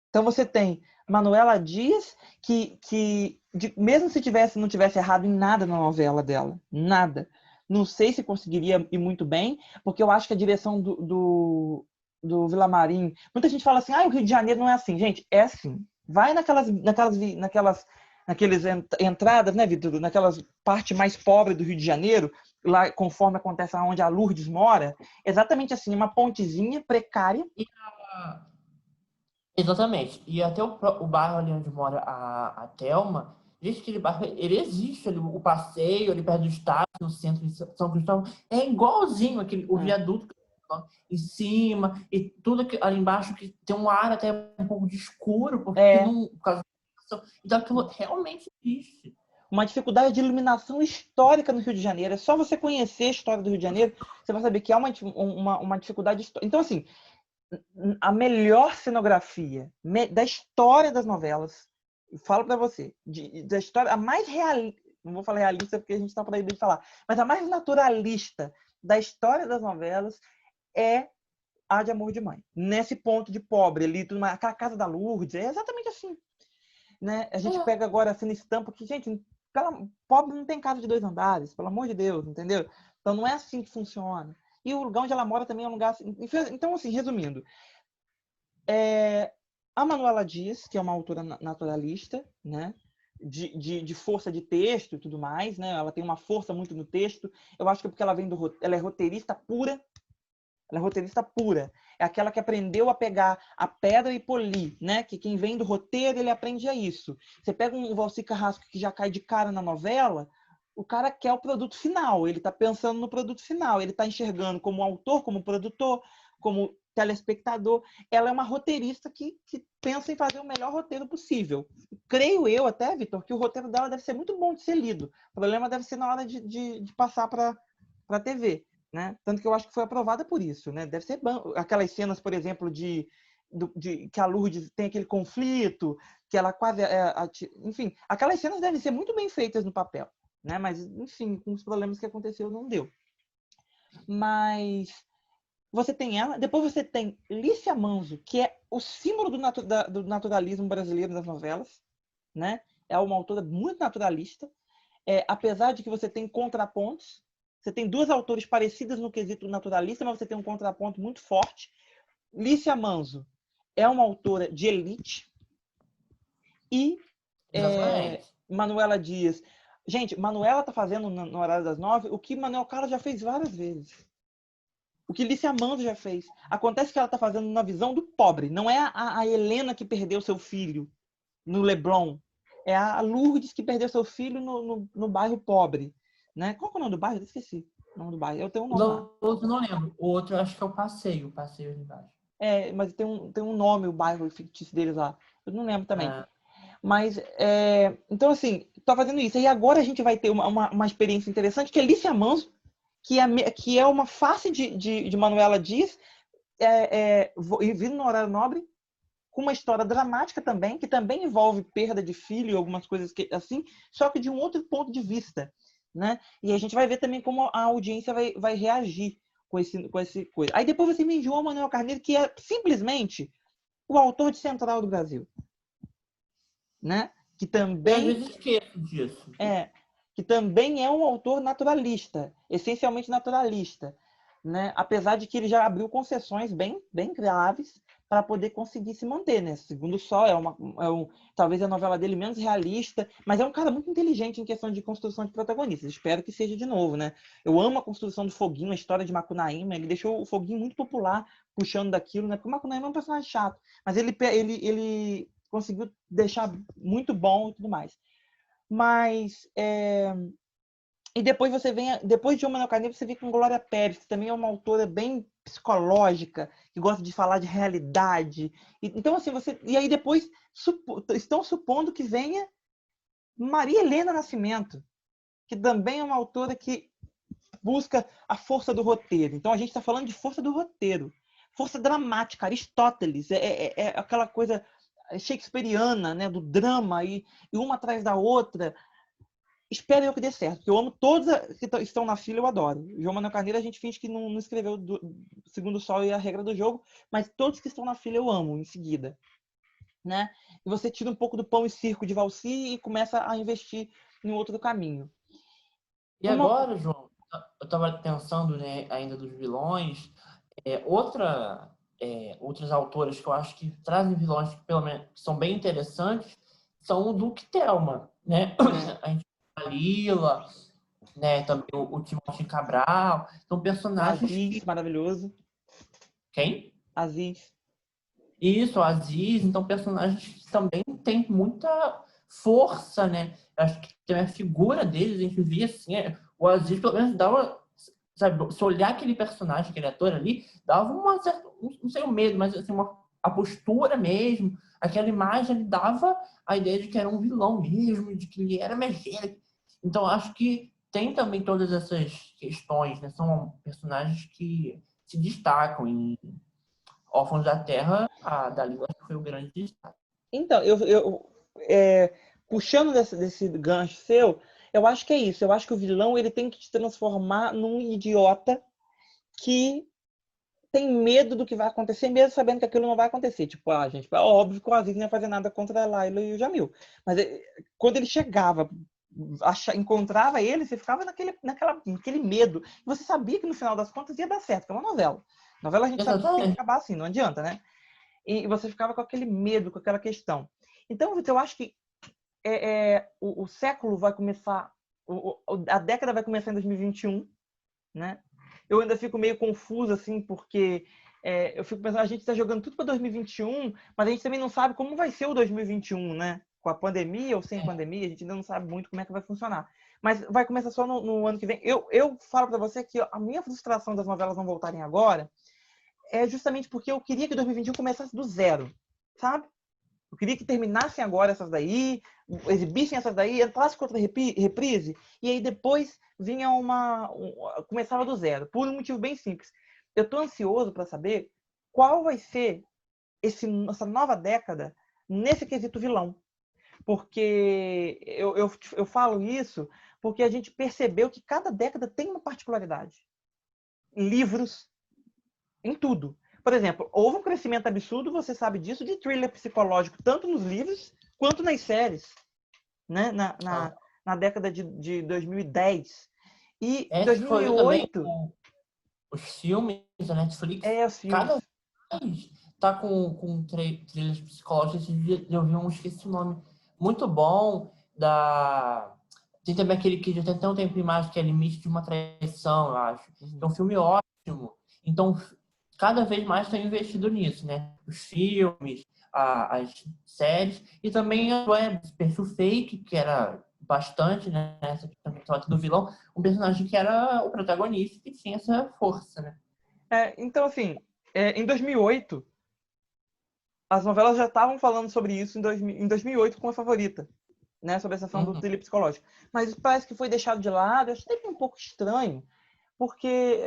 A: Então você tem Manuela Dias, mesmo se não tivesse errado em nada na novela dela, nada. Não sei se conseguiria ir muito bem, porque eu acho que a direção do Villamarim... Muita gente fala assim, o Rio de Janeiro não é assim. Gente, é assim. Vai naqueles entradas, né, Vitor? Naquelas partes mais pobres do Rio de Janeiro, lá conforme acontece onde a Lourdes mora, exatamente assim, uma pontezinha precária.
B: Exatamente. E até o bairro ali onde mora a Thelma, gente, aquele bairro, ele existe ali, o passeio ali perto do estádio, no centro de São Cristóvão, é igualzinho o viaduto em cima, e tudo ali embaixo que tem um ar até um pouco de escuro, porque não, por causa da... Então aquilo realmente existe.
A: Uma dificuldade de iluminação histórica no Rio de Janeiro. É só você conhecer a história do Rio de Janeiro, você vai saber que há uma dificuldade histórica. Então, assim, a melhor cenografia da história das novelas, falo para você, da história, a mais realista, não vou falar realista porque a gente está proibido de falar, mas a mais naturalista da história das novelas é a de Amor de Mãe. Nesse ponto de pobre ali, aquela casa da Lourdes, é exatamente assim. Né? A gente pega agora assim nesse tampo que, gente, pobre não tem casa de 2 andares, pelo amor de Deus, entendeu? Então não é assim que funciona. E o lugar onde ela mora também é um lugar assim. Então, assim, resumindo, a Manuela Dias, que é uma autora naturalista, né? De força de texto e tudo mais, né? Ela tem uma força muito no texto. Eu acho que é porque ela é roteirista pura. Ela é roteirista pura. É aquela que aprendeu a pegar a pedra e polir, né? Que quem vem do roteiro, ele aprende a isso. Você pega um Valci Carrasco que já cai de cara na novela, o cara quer o produto final, ele está pensando no produto final, ele está enxergando como autor, como produtor, como telespectador. Ela é uma roteirista que pensa em fazer o melhor roteiro possível. Creio eu até, Vitor, que o roteiro dela deve ser muito bom de ser lido. O problema deve ser na hora de passar para a TV. Né? Tanto que eu acho que foi aprovada por isso. Né? Deve ser bom. Aquelas cenas, por exemplo, que a Lourdes tem aquele conflito, que ela quase... enfim, aquelas cenas devem ser muito bem feitas no papel. Né? Mas, enfim, com os problemas que aconteceu, não deu. Mas você tem ela. Depois você tem Lícia Manso, que é o símbolo do naturalismo brasileiro nas novelas. Né? É uma autora muito naturalista. Apesar de que você tem contrapontos, você tem 2 autores parecidas no quesito naturalista, mas você tem um contraponto muito forte. Lícia Manso é uma autora de elite. E Manuela Dias. Gente, Manuela está fazendo no Horário das 9 o que Manuel Carlos já fez várias vezes. O que Lícia Manso já fez. Acontece que ela está fazendo na visão do pobre. Não é a Helena que perdeu seu filho no Leblon. É a Lourdes que perdeu seu filho no bairro pobre. Né? Qual é o nome do bairro? Eu esqueci o nome do bairro. Eu tenho um nome lá.
B: O outro não lembro. O outro eu acho que é o Passeio ali embaixo.
A: Mas tem um nome, o bairro fictício deles lá. Eu não lembro também. Mas, então, assim, tá fazendo isso. E agora a gente vai ter uma experiência interessante, que é Lícia Manso, que é uma face de Manuela Dias, vindo no Horário Nobre, com uma história dramática também, que também envolve perda de filho e algumas coisas assim, só que de um outro ponto de vista. Né? E a gente vai ver também como a audiência vai reagir com esse coisa. Aí depois você me enviou o Manuel Carneiro, que é simplesmente o autor de Central do Brasil. Né? Que também...
B: Eu às vezes esqueço disso.
A: Que também é um autor naturalista, essencialmente naturalista. Né? Apesar de que ele já abriu concessões bem graves para poder conseguir se manter, né? Segundo o Sol, talvez a novela dele menos realista, mas é um cara muito inteligente em questão de construção de protagonistas. Espero que seja de novo, né? Eu amo a construção do Foguinho, a história de Macunaíma. Ele deixou o Foguinho muito popular, puxando daquilo, né? Porque o Macunaíma é um personagem chato, mas ele conseguiu deixar muito bom e tudo mais. Mas e depois depois de Manuel Carneiro, você vê com Glória Pérez, que também é uma autora bem psicológica, que gosta de falar de realidade. Então, assim, e aí depois estão supondo que venha Maria Helena Nascimento, que também é uma autora que busca a força do roteiro. Então, a gente está falando de força do roteiro, força dramática, Aristóteles, é aquela coisa shakespeariana, né, do drama, e uma atrás da outra. espero eu que dê certo, porque eu amo todos que estão na fila, eu adoro. O João Manuel Carneiro a gente finge que não escreveu Segundo o Sol e a regra do jogo, mas todos que estão na fila eu amo em seguida, né? E você tira um pouco do pão e circo de Valci e começa a investir em outro caminho.
B: E agora, João, eu estava pensando, né, ainda dos vilões. Outras autoras que eu acho que trazem vilões que, pelo menos, que são bem interessantes são o Duque Thelma, né? A gente tem a Lila, né? Também o Timóteo Cabral. São personagens
A: Aziz,
B: que...
A: maravilhoso.
B: Quem?
A: Aziz.
B: Isso, o Aziz. Então, personagens que também têm muita força, né? Eu acho que tem a figura deles, a gente via assim, o Aziz pelo menos dava, sabe, se olhar aquele personagem, aquele ator ali, dava uma certa, não sei o medo, mas assim, a postura mesmo, aquela imagem, ele dava a ideia de que era um vilão mesmo, de que ele era megera. Então, acho que tem também todas essas questões, né? São personagens que se destacam em Órfãos da Terra, a Dalila foi o grande destaque.
A: Então, puxando desse gancho seu, eu acho que é isso. Eu acho que o vilão ele tem que te transformar num idiota que tem medo do que vai acontecer, mesmo sabendo que aquilo não vai acontecer. Tipo, gente, é óbvio que o Aziz não ia fazer nada contra a Layla e o Jamil. Mas quando ele chegava, encontrava ele, você ficava naquele medo. E você sabia que no final das contas ia dar certo, que é uma novela. Novela a gente sabe que tem que acabar assim, não adianta, né? E você ficava com aquele medo, com aquela questão. Então, eu acho que o século vai começar, a década vai começar em 2021, né? Eu ainda fico meio confuso, assim, porque eu fico pensando, a gente está jogando tudo para 2021, mas a gente também não sabe como vai ser o 2021, né? Com a pandemia ou sem pandemia, a gente ainda não sabe muito como é que vai funcionar. Mas vai começar só no ano que vem. Eu falo para você que a minha frustração das novelas não voltarem agora é justamente porque eu queria que 2021 começasse do zero, sabe? Eu queria que terminassem agora essas daí, exibissem essas daí, entrasse com outra reprise, e aí depois vinha começava do zero, por um motivo bem simples. Eu estou ansioso para saber qual vai ser essa nova década nesse quesito vilão. Porque eu falo isso porque a gente percebeu que cada década tem uma particularidade. Livros, em tudo. Por exemplo, houve um crescimento absurdo, você sabe disso, de thriller psicológico, tanto nos livros quanto nas séries, né? Na década de 2010. E
B: Esse foi eu também,
A: 2008...
B: os filmes da Netflix,
A: Os filmes.
B: cada vez tá com trilhas psicológicas. Eu vi um, esqueci o nome, muito bom, tem também aquele que já tem até um tempo em mais, que é Limite de uma Traição, eu acho. É um filme ótimo. Então, cada vez mais estão investido nisso, né? Os filmes, as séries e também as webs, perfil fake, que era bastante, né? Essa questão do vilão, um personagem que era o protagonista e tinha essa força, né?
A: Então, assim, em 2008, as novelas já estavam falando sobre isso em 2008 com A Favorita, né? Sobre essa questão do thriller psicológico. Mas parece que foi deixado de lado. Eu achei um pouco estranho, porque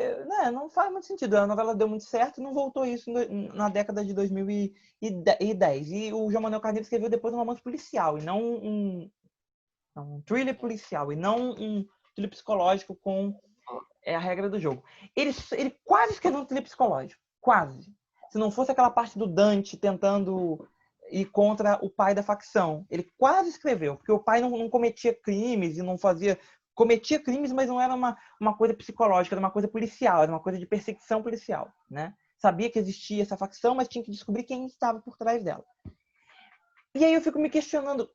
A: não faz muito sentido. A novela deu muito certo e não voltou isso na década de 2010. E o João Manuel Carneiro escreveu depois um romance policial, e não um thriller policial, e não um thriller psicológico com a regra do jogo. Ele quase escreveu um thriller psicológico. Quase. Se não fosse aquela parte do Dante tentando ir contra o pai da facção. Ele quase escreveu, porque o pai não cometia crimes e não fazia... Cometia crimes, mas não era uma coisa psicológica, era uma coisa policial, era uma coisa de perseguição policial, né? Sabia que existia essa facção, mas tinha que descobrir quem estava por trás dela. E aí eu fico me questionando,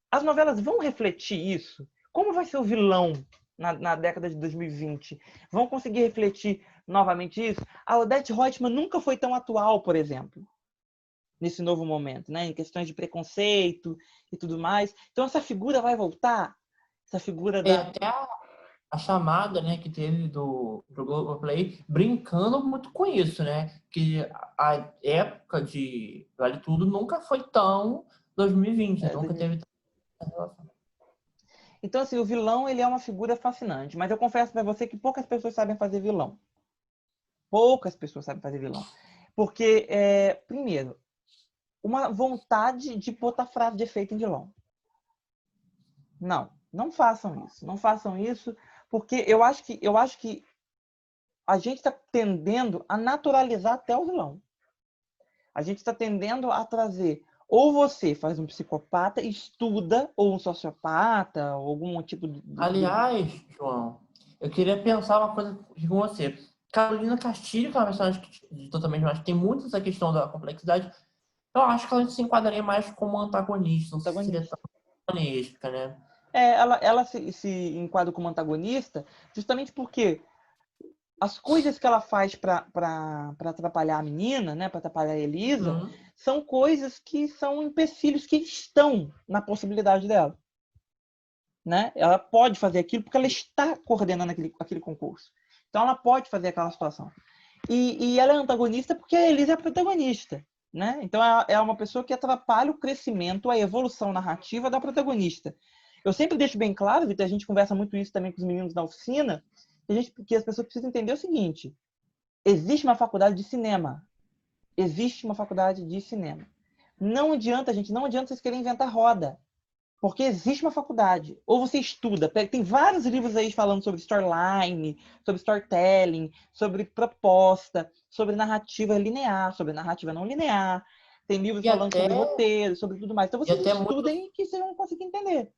A: as novelas vão refletir isso? Como vai ser o vilão na década de 2020? Vão conseguir refletir novamente isso? A Odete Roitman nunca foi tão atual, por exemplo, nesse novo momento, né? Em questões de preconceito e tudo mais. Então essa figura vai voltar? Essa figura da...
B: Até a chamada, né, que teve do Globoplay, brincando muito com isso, né? Que a época de Vale Tudo nunca foi tão 2020, nunca teve tanta relação.
A: Então, assim, o vilão, ele é uma figura fascinante. Mas eu confesso para você que poucas pessoas sabem fazer vilão. Poucas pessoas sabem fazer vilão. Porque, primeiro, uma vontade de botar frase de efeito em vilão. Não. Não façam isso. Não façam isso, porque eu acho que a gente está tendendo a naturalizar até o vilão. A gente está tendendo a trazer, ou você faz um psicopata, estuda, ou um sociopata, ou algum tipo de...
B: Aliás, João, eu queria pensar uma coisa com você. Carolina Castilho, que é uma personagem totalmente mais, tem muito essa questão da complexidade. Eu acho que ela se enquadraria mais como antagonista, não seria
A: Antagonista.
B: tão protagonista, né?
A: Ela se enquadra como antagonista justamente porque as coisas que ela faz para atrapalhar a menina, né, para atrapalhar a Elisa,
B: Uhum.
A: são coisas que são empecilhos que estão na possibilidade dela. Né? Ela pode fazer aquilo porque ela está coordenando aquele concurso. Então ela pode fazer aquela situação. E ela é antagonista porque a Elisa é a protagonista. Né? Então ela é uma pessoa que atrapalha o crescimento, a evolução narrativa da protagonista. Eu sempre deixo bem claro, Vitor, a gente conversa muito isso também com os meninos na oficina, que as pessoas precisam entender o seguinte: existe uma faculdade de cinema. Existe uma faculdade de cinema. Não adianta, gente, não adianta vocês querem inventar roda. Porque existe uma faculdade. Ou você estuda. Tem vários livros aí falando sobre storyline, sobre storytelling, sobre proposta, sobre narrativa linear, sobre narrativa não linear. Tem livros
B: E
A: falando
B: até,
A: sobre roteiro, sobre tudo mais. Então
B: e
A: vocês
B: até muito,
A: estudem que vocês vão conseguir entender.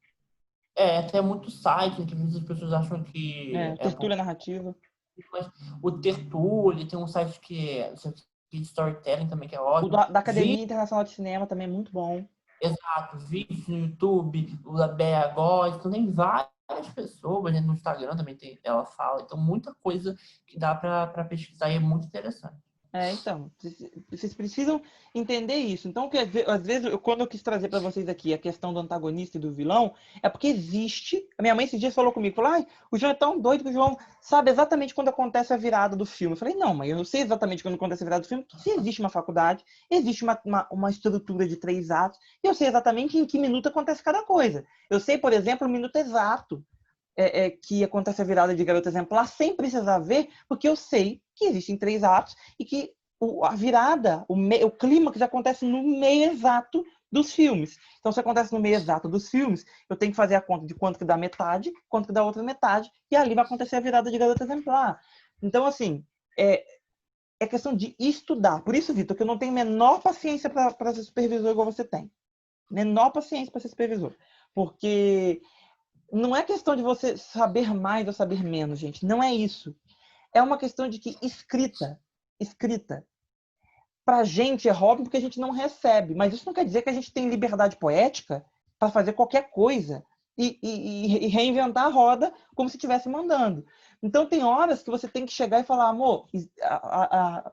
B: até muito site, né, que muitas pessoas acham que é um
A: Tertúlia
B: pouco.
A: narrativa.
B: Mas o Tertúlio, tem um site que é de storytelling também, que é
A: O
B: ótimo.
A: da Academia Internacional de Cinema também é muito bom.
B: Exato, vídeos no YouTube, o da Bea Góes, então tem várias pessoas, né, no Instagram também tem, ela fala, então muita coisa que dá para pesquisar e é muito interessante.
A: Então, vocês precisam entender isso. Então, às vezes, quando eu quis trazer para vocês aqui a questão do antagonista e do vilão, é porque existe. A minha mãe esses dias falou comigo, falou, o João é tão doido que o João sabe exatamente quando acontece a virada do filme. Eu falei, não, mãe, eu não sei exatamente quando acontece a virada do filme, porque se existe uma faculdade, existe uma estrutura de 3 atos, e eu sei exatamente em que minuto acontece cada coisa. Eu sei, por exemplo, o minuto exato que acontece a virada de garota exemplar sem precisar ver, porque eu sei que existem 3 atos e que a virada, o clímax acontece no meio exato dos filmes. Então, se acontece no meio exato dos filmes, eu tenho que fazer a conta de quanto que dá metade, quanto que dá outra metade, e ali vai acontecer a virada de garota exemplar. Então, assim, é questão de estudar. Por isso, Vitor, que eu não tenho menor paciência para ser supervisor igual você tem. Menor paciência para ser supervisor. Porque não é questão de você saber mais ou saber menos, gente. Não é isso. É uma questão de que escrita, pra gente é hobby porque a gente não recebe. Mas isso não quer dizer que a gente tem liberdade poética para fazer qualquer coisa e reinventar a roda como se estivesse mandando. Então tem horas que você tem que chegar e falar, amor,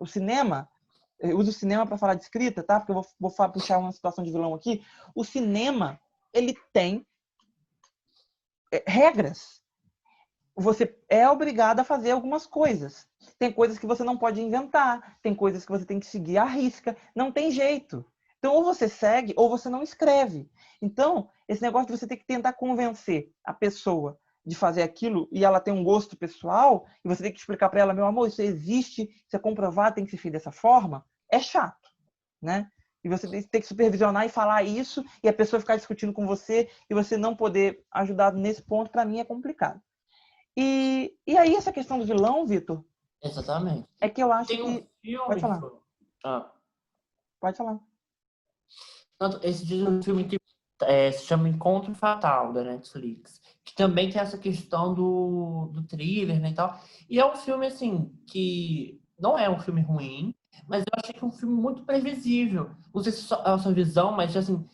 A: o cinema, eu uso o cinema para falar de escrita, tá? Porque eu vou puxar uma situação de vilão aqui. O cinema, ele tem regras. Você é obrigado a fazer algumas coisas. Tem coisas que você não pode inventar, tem coisas que você tem que seguir à risca, não tem jeito. Então, ou você segue, ou você não escreve. Então, esse negócio de você ter que tentar convencer a pessoa de fazer aquilo e ela tem um gosto pessoal, e você tem que explicar para ela, meu amor, isso existe, isso é comprovado, tem que ser feito dessa forma, é chato, né? E você tem que supervisionar e falar isso, e a pessoa ficar discutindo com você, e você não poder ajudar nesse ponto, para mim é complicado. E aí, essa questão do vilão, Vitor,
B: Exatamente.
A: é que eu acho
B: Tem um
A: que. Pode
B: filme,
A: falar,
B: João. Ah,
A: pode falar.
B: esse diz um filme que se chama Encontro Fatal, da Netflix, que também tem essa questão do thriller, né, e tal. E é um filme, assim, que não é um filme ruim, mas eu achei que é um filme muito previsível. Não sei se é a sua visão, mas, assim,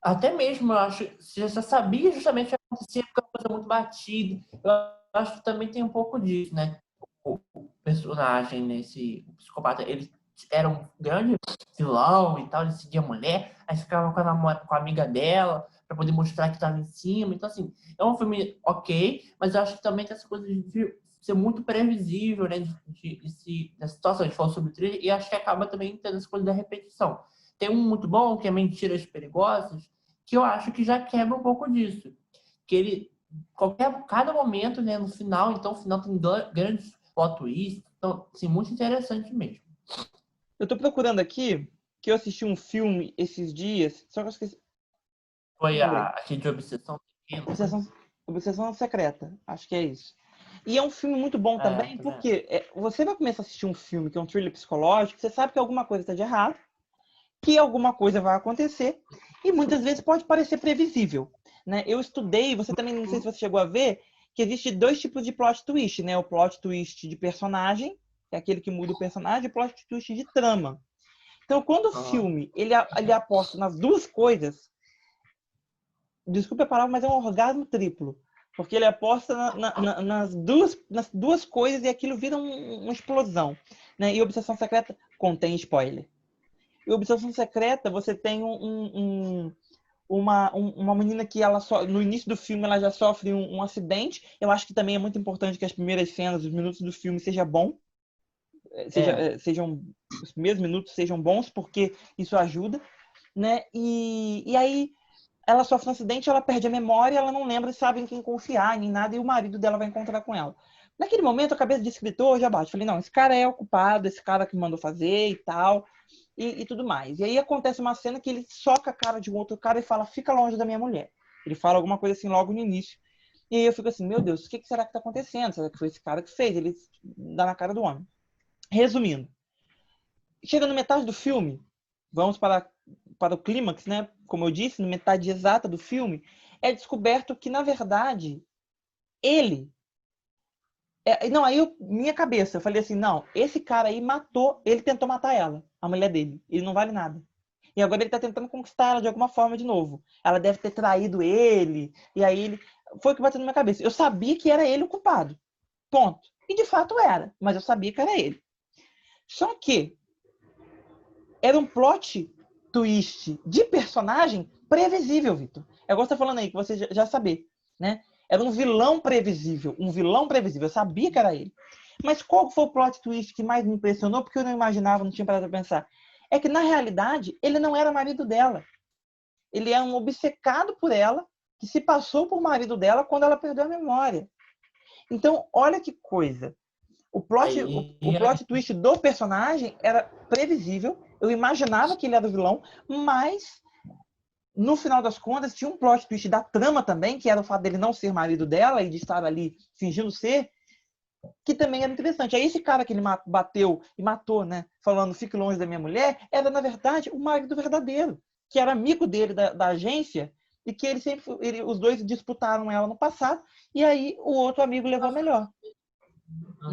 B: até mesmo eu acho que você já sabia justamente o que acontecia, porque é uma coisa muito batida. Eu acho que também tem um pouco disso, né? O personagem, nesse o psicopata, ele era um grande vilão e tal, ele seguia a mulher, aí ficava com a amiga dela para poder mostrar que estava em cima. Então, assim, é um filme ok, mas eu acho que também tem essa coisa de ser muito previsível, né? Da situação. A gente falou sobre o thriller e acho que acaba também tendo essa coisa da repetição. Tem um muito bom, que é Mentiras Perigosas, que eu acho que já quebra um pouco disso. Que ele, cada momento, né, no final, então o final tem grandes plot twists, então, assim, muito interessante mesmo.
A: Eu tô procurando aqui, que eu assisti um filme esses dias, só que eu esqueci.
B: Foi
A: Lembrei.
B: aquele de Obsessão Pequena, foi?
A: Obsessão Secreta, acho que é isso. E é um filme muito bom também, porque você vai começar a assistir um filme que é um thriller psicológico, você sabe que alguma coisa está de errado, que alguma coisa vai acontecer, e muitas vezes pode parecer previsível, né? Eu estudei, você também, não sei se você chegou a ver, que existe 2 tipos de plot twist, né? O plot twist de personagem, que é aquele que muda o personagem, e o plot twist de trama. Então, quando o filme ele aposta nas duas coisas, desculpe a palavra, mas é um orgasmo triplo. Porque ele aposta nas duas coisas e aquilo vira uma explosão. Né? E Obsessão Secreta contém spoiler. E Obsessão Secreta, você tem uma menina que ela no início do filme ela já sofre um acidente. Eu acho que também é muito importante que as primeiras cenas, os minutos do filme seja bom. Sejam os primeiros minutos sejam bons, porque isso ajuda. Né? E aí ela sofre um acidente, ela perde a memória, ela não lembra, sabe em quem confiar, nem nada, e o marido dela vai encontrar com ela. Naquele momento, a cabeça de escritor já bate. Falei, não, esse cara é o culpado, esse cara que mandou fazer e tal, e tudo mais. E aí acontece uma cena que ele soca a cara de um outro cara e fala, fica longe da minha mulher. Ele fala alguma coisa assim logo no início. E aí eu fico assim, meu Deus, o que será que está acontecendo? Será que foi esse cara que fez? Ele dá na cara do homem. Resumindo, chega no metade do filme, vamos para o clímax, né? Como eu disse, na metade exata do filme, é descoberto que, na verdade, ele... não, aí minha cabeça, eu falei assim, não, esse cara aí matou, ele tentou matar ela, a mulher dele. Ele não vale nada. E agora ele tá tentando conquistar ela de alguma forma de novo. Ela deve ter traído ele, e aí ele... Foi o que bateu na minha cabeça. Eu sabia que era ele o culpado. Ponto. E de fato era, mas eu sabia que era ele. Só que era um plot twist de personagem previsível, Vitor. É igual você tá falando aí, que você já sabia, né? Era um vilão previsível, Eu sabia que era ele. Mas qual foi o plot twist que mais me impressionou? Porque eu não imaginava, não tinha parado pra pensar. É que, na realidade, ele não era marido dela. Ele é um obcecado por ela, que se passou por marido dela quando ela perdeu a memória. Então, olha que coisa. O plot twist do personagem era previsível. Eu imaginava que ele era o vilão, mas no final das contas tinha um plot twist da trama também, que era o fato dele não ser marido dela e de estar ali fingindo ser, que também era interessante. Aí esse cara que ele bateu e matou, né, falando fique longe da minha mulher, era na verdade o marido verdadeiro, que era amigo dele da agência e que os dois disputaram ela no passado e aí o outro amigo levou a melhor.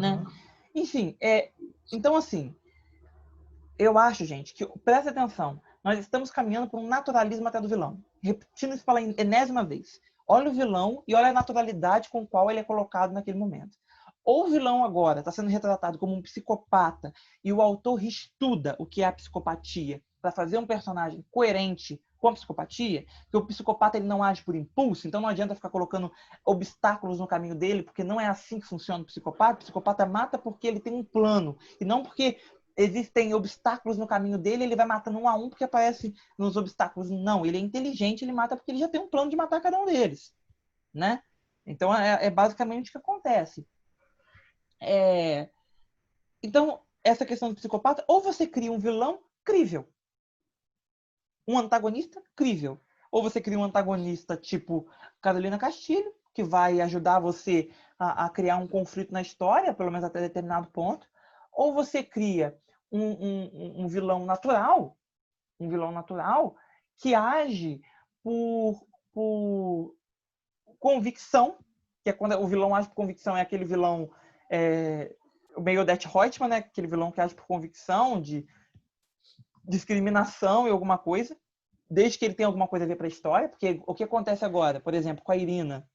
A: Né? Enfim, então assim, eu acho, gente, que presta atenção, nós estamos caminhando por um naturalismo até do vilão. Repetindo isso pela enésima vez. Olha o vilão e olha a naturalidade com qual ele é colocado naquele momento. Ou o vilão agora está sendo retratado como um psicopata e o autor estuda o que é a psicopatia para fazer um personagem coerente com a psicopatia, que o psicopata ele não age por impulso, então não adianta ficar colocando obstáculos no caminho dele, porque não é assim que funciona o psicopata. O psicopata mata porque ele tem um plano, e não porque existem obstáculos no caminho dele, ele vai matando um a um porque aparece nos obstáculos. Não, ele é inteligente, ele mata porque ele já tem um plano de matar cada um deles. Né? Então é basicamente o que acontece. Então, essa questão do psicopata, ou você cria um vilão crível, um antagonista crível, ou você cria um antagonista tipo Carolina Castilho, que vai ajudar você a criar um conflito na história, pelo menos até determinado ponto, ou você cria um vilão natural, que age por convicção, que é quando o vilão age por convicção, é aquele vilão o meio Odette Reutemann, né? Aquele vilão que age por convicção, de discriminação e alguma coisa, desde que ele tenha alguma coisa a ver para a história, porque o que acontece agora, por exemplo, com a Irina,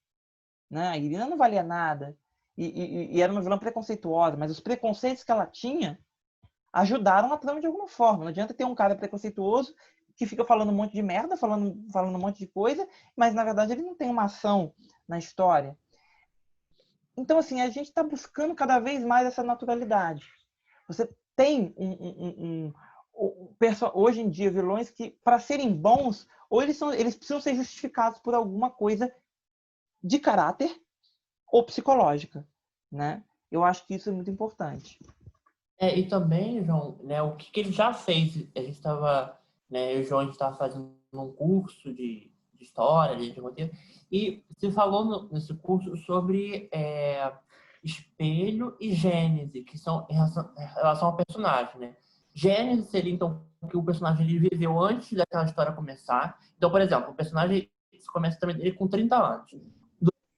A: né? A Irina não valia nada e era uma vilã preconceituosa, mas os preconceitos que ela tinha ajudaram a trama de alguma forma. Não adianta ter um cara preconceituoso que fica falando um monte de merda, falando um monte de coisa, mas na verdade ele não tem uma ação na história. Então, assim, a gente está buscando cada vez mais essa naturalidade. Você tem hoje em dia vilões que, para serem bons, ou eles precisam ser justificados por alguma coisa de caráter ou psicológica, né? Eu acho que isso é muito importante.
B: E também, João, né, o que ele já fez, a gente estava, né, eu e o João, a gente estava fazendo um curso de de história, de roteiro. E você falou nesse curso sobre espelho e gênese, que são em relação ao personagem, né? Gênese seria, então, o que o personagem ele viveu antes daquela história começar. Então, por exemplo, o personagem começa também ele com 30 anos.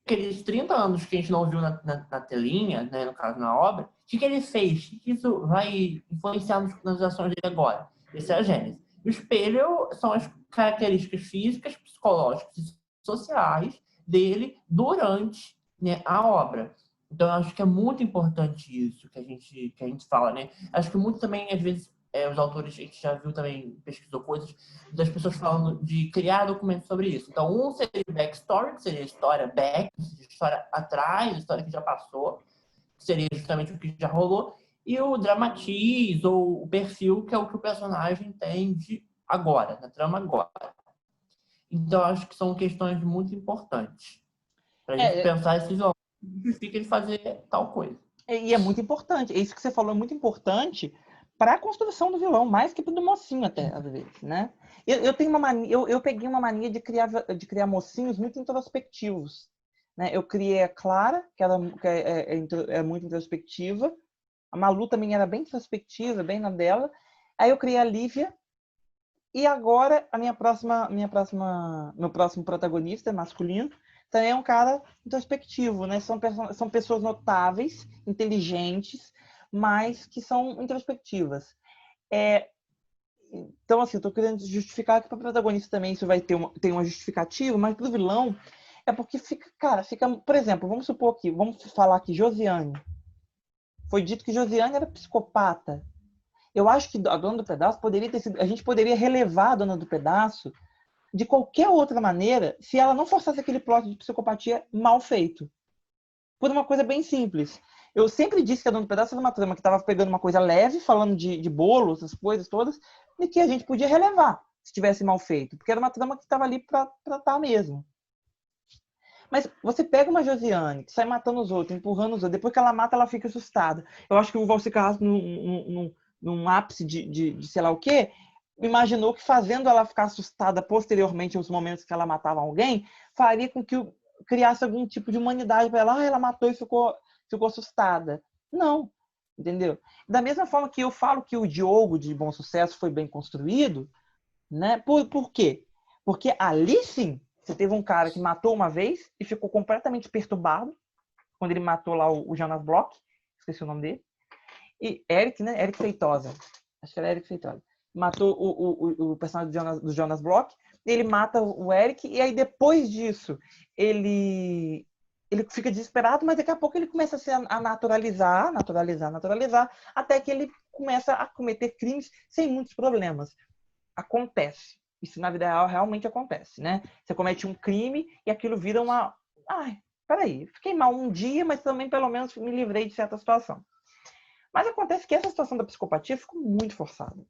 B: Aqueles 30 anos que a gente não viu na telinha, né, no caso, na obra, o que ele fez? O que isso vai influenciar nas ações dele agora? Essa é a gênese. O espelho são as características físicas, psicológicas e sociais dele durante, né, a obra. Então, eu acho que é muito importante isso que a gente fala, né? Acho que muito também, às vezes, os autores, a gente já viu também, pesquisou coisas, das pessoas falando de criar documentos sobre isso. Então, um seria o backstory, que seria a história back, a história atrás, a história que já passou, que seria justamente o que já rolou, e o dramatiz, ou o perfil, que é o que o personagem tem de agora, na trama agora. Então, acho que são questões muito importantes para a gente pensar esses jogos. Justifica ele fazer tal coisa.
A: E é muito importante. Isso que você falou é muito importante para a construção do vilão, mais que do mocinho até, às vezes, né? Eu tenho uma mania, eu peguei uma mania de criar mocinhos muito introspectivos, né? Eu criei a Clara, que é muito introspectiva. A Malu também era bem introspectiva, bem na dela. Aí eu criei a Lívia. E agora meu próximo protagonista masculino também é um cara introspectivo, né? São pessoas notáveis, inteligentes, mas que são introspectivas. Então, assim, eu tô querendo justificar que para o protagonista também isso vai ter uma justificativa, mas para o vilão é porque por exemplo, vamos falar que Josiane. Foi dito que Josiane era psicopata. Eu acho que a Dona do Pedaço a gente poderia relevar a Dona do Pedaço de qualquer outra maneira se ela não forçasse aquele plot de psicopatia mal feito. Por uma coisa bem simples. Eu sempre disse que a Dona do Pedaço era uma trama que estava pegando uma coisa leve, falando de bolo, essas coisas todas, e que a gente podia relevar se tivesse mal feito, porque era uma trama que estava ali para tratar mesmo. Mas você pega uma Josiane que sai matando os outros, empurrando os outros, depois que ela mata, ela fica assustada. Eu acho que o Valci Carrasco, num ápice de sei lá o quê, imaginou que fazendo ela ficar assustada posteriormente aos momentos que ela matava alguém, faria com que criasse algum tipo de humanidade para ela. Ah, ela matou e ficou assustada. Não, entendeu? Da mesma forma que eu falo que o Diogo de Bom Sucesso foi bem construído, né? Por quê? Porque ali sim, você teve um cara que matou uma vez e ficou completamente perturbado quando ele matou lá o Jonas Bloch, esqueci o nome dele. E Eric, né? Eric Feitosa. Acho que era Eric Feitosa. Matou o personagem do Jonas Bloch. Ele mata o Eric. E aí, depois disso, ele fica desesperado, mas daqui a pouco ele começa a naturalizar, até que ele começa a cometer crimes sem muitos problemas. Acontece. Isso na vida real realmente acontece, né? Você comete um crime e aquilo vira uma... Ai, peraí, fiquei mal um dia, mas também pelo menos me livrei de certa situação. Mas acontece que essa situação da psicopatia ficou muito forçada.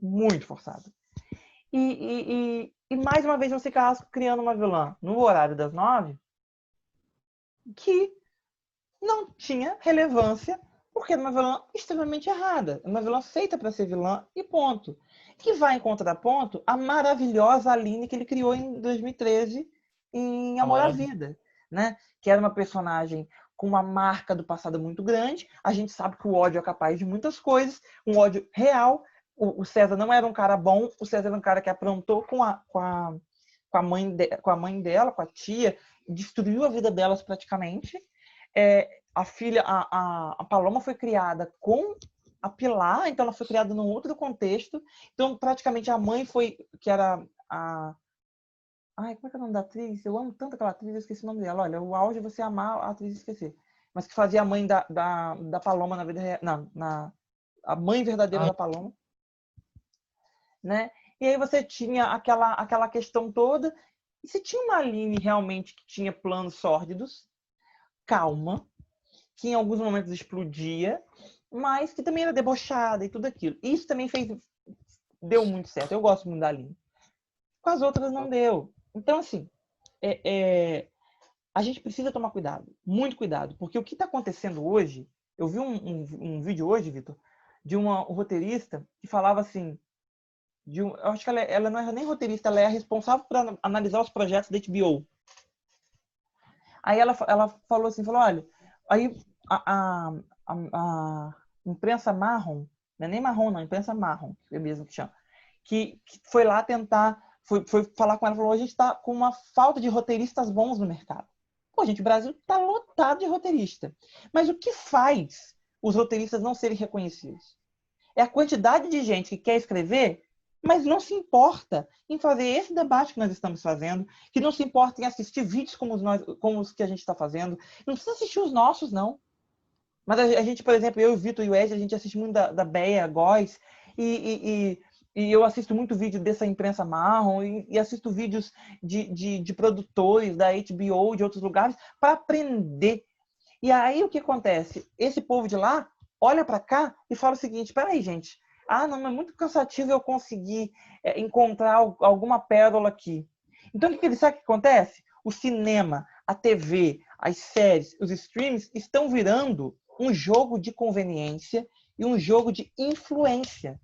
A: Muito forçada. E mais uma vez você Carrasco criando uma vilã no horário das 9 que não tinha relevância porque era uma vilã extremamente errada. Uma vilã feita para ser vilã e ponto. Que vai em contraponto a maravilhosa Aline que ele criou em 2013 em Amor à Vida, né? Que era uma personagem com uma marca do passado muito grande. A gente sabe que o ódio é capaz de muitas coisas, um ódio real. O César não era um cara bom, o César era um cara que aprontou com a mãe dela, com a tia, destruiu a vida delas praticamente. A filha, a Paloma foi criada com a Pilar, então ela foi criada num outro contexto. Então, praticamente, a mãe foi, que era a... Ai, como é que é o nome da atriz? Eu amo tanto aquela atriz, eu esqueci o nome dela. Olha, o auge é você amar a atriz e esquecer. Mas que fazia a mãe da Paloma na vida real. A mãe verdadeira da Paloma. Né? E aí você tinha aquela questão toda. E se tinha uma Aline realmente que tinha planos sórdidos, calma, que em alguns momentos explodia, mas que também era debochada e tudo aquilo. Isso também deu muito certo. Eu gosto muito da Aline. Com as outras não deu. Então, assim, a gente precisa tomar cuidado, muito cuidado, porque o que está acontecendo hoje, eu vi um vídeo hoje, Vitor, de um roteirista que falava assim, eu acho que ela não é nem roteirista, ela é a responsável por analisar os projetos da HBO. Aí ela falou assim, olha, aí a imprensa marrom, não é nem marrom não, imprensa marrom, é mesmo que chama, que foi lá tentar, foi falar com ela, falou, a gente está com uma falta de roteiristas bons no mercado. Pô, gente, o Brasil está lotado de roteirista. Mas o que faz os roteiristas não serem reconhecidos? É a quantidade de gente que quer escrever, mas não se importa em fazer esse debate que nós estamos fazendo, que não se importa em assistir vídeos como os que a gente está fazendo. Não precisa assistir os nossos, não. Mas a gente, por exemplo, eu, o Vitor e o Ed, a gente assiste muito da Bea, Góes, e eu assisto muito vídeo dessa imprensa marrom, e assisto vídeos de produtores da HBO, de outros lugares, para aprender. E aí o que acontece? Esse povo de lá olha para cá e fala o seguinte, espera aí, gente, não, é muito cansativo eu conseguir encontrar alguma pérola aqui. Então o que ele sabe que acontece? O cinema, a TV, as séries, os streams estão virando um jogo de conveniência e um jogo de influência.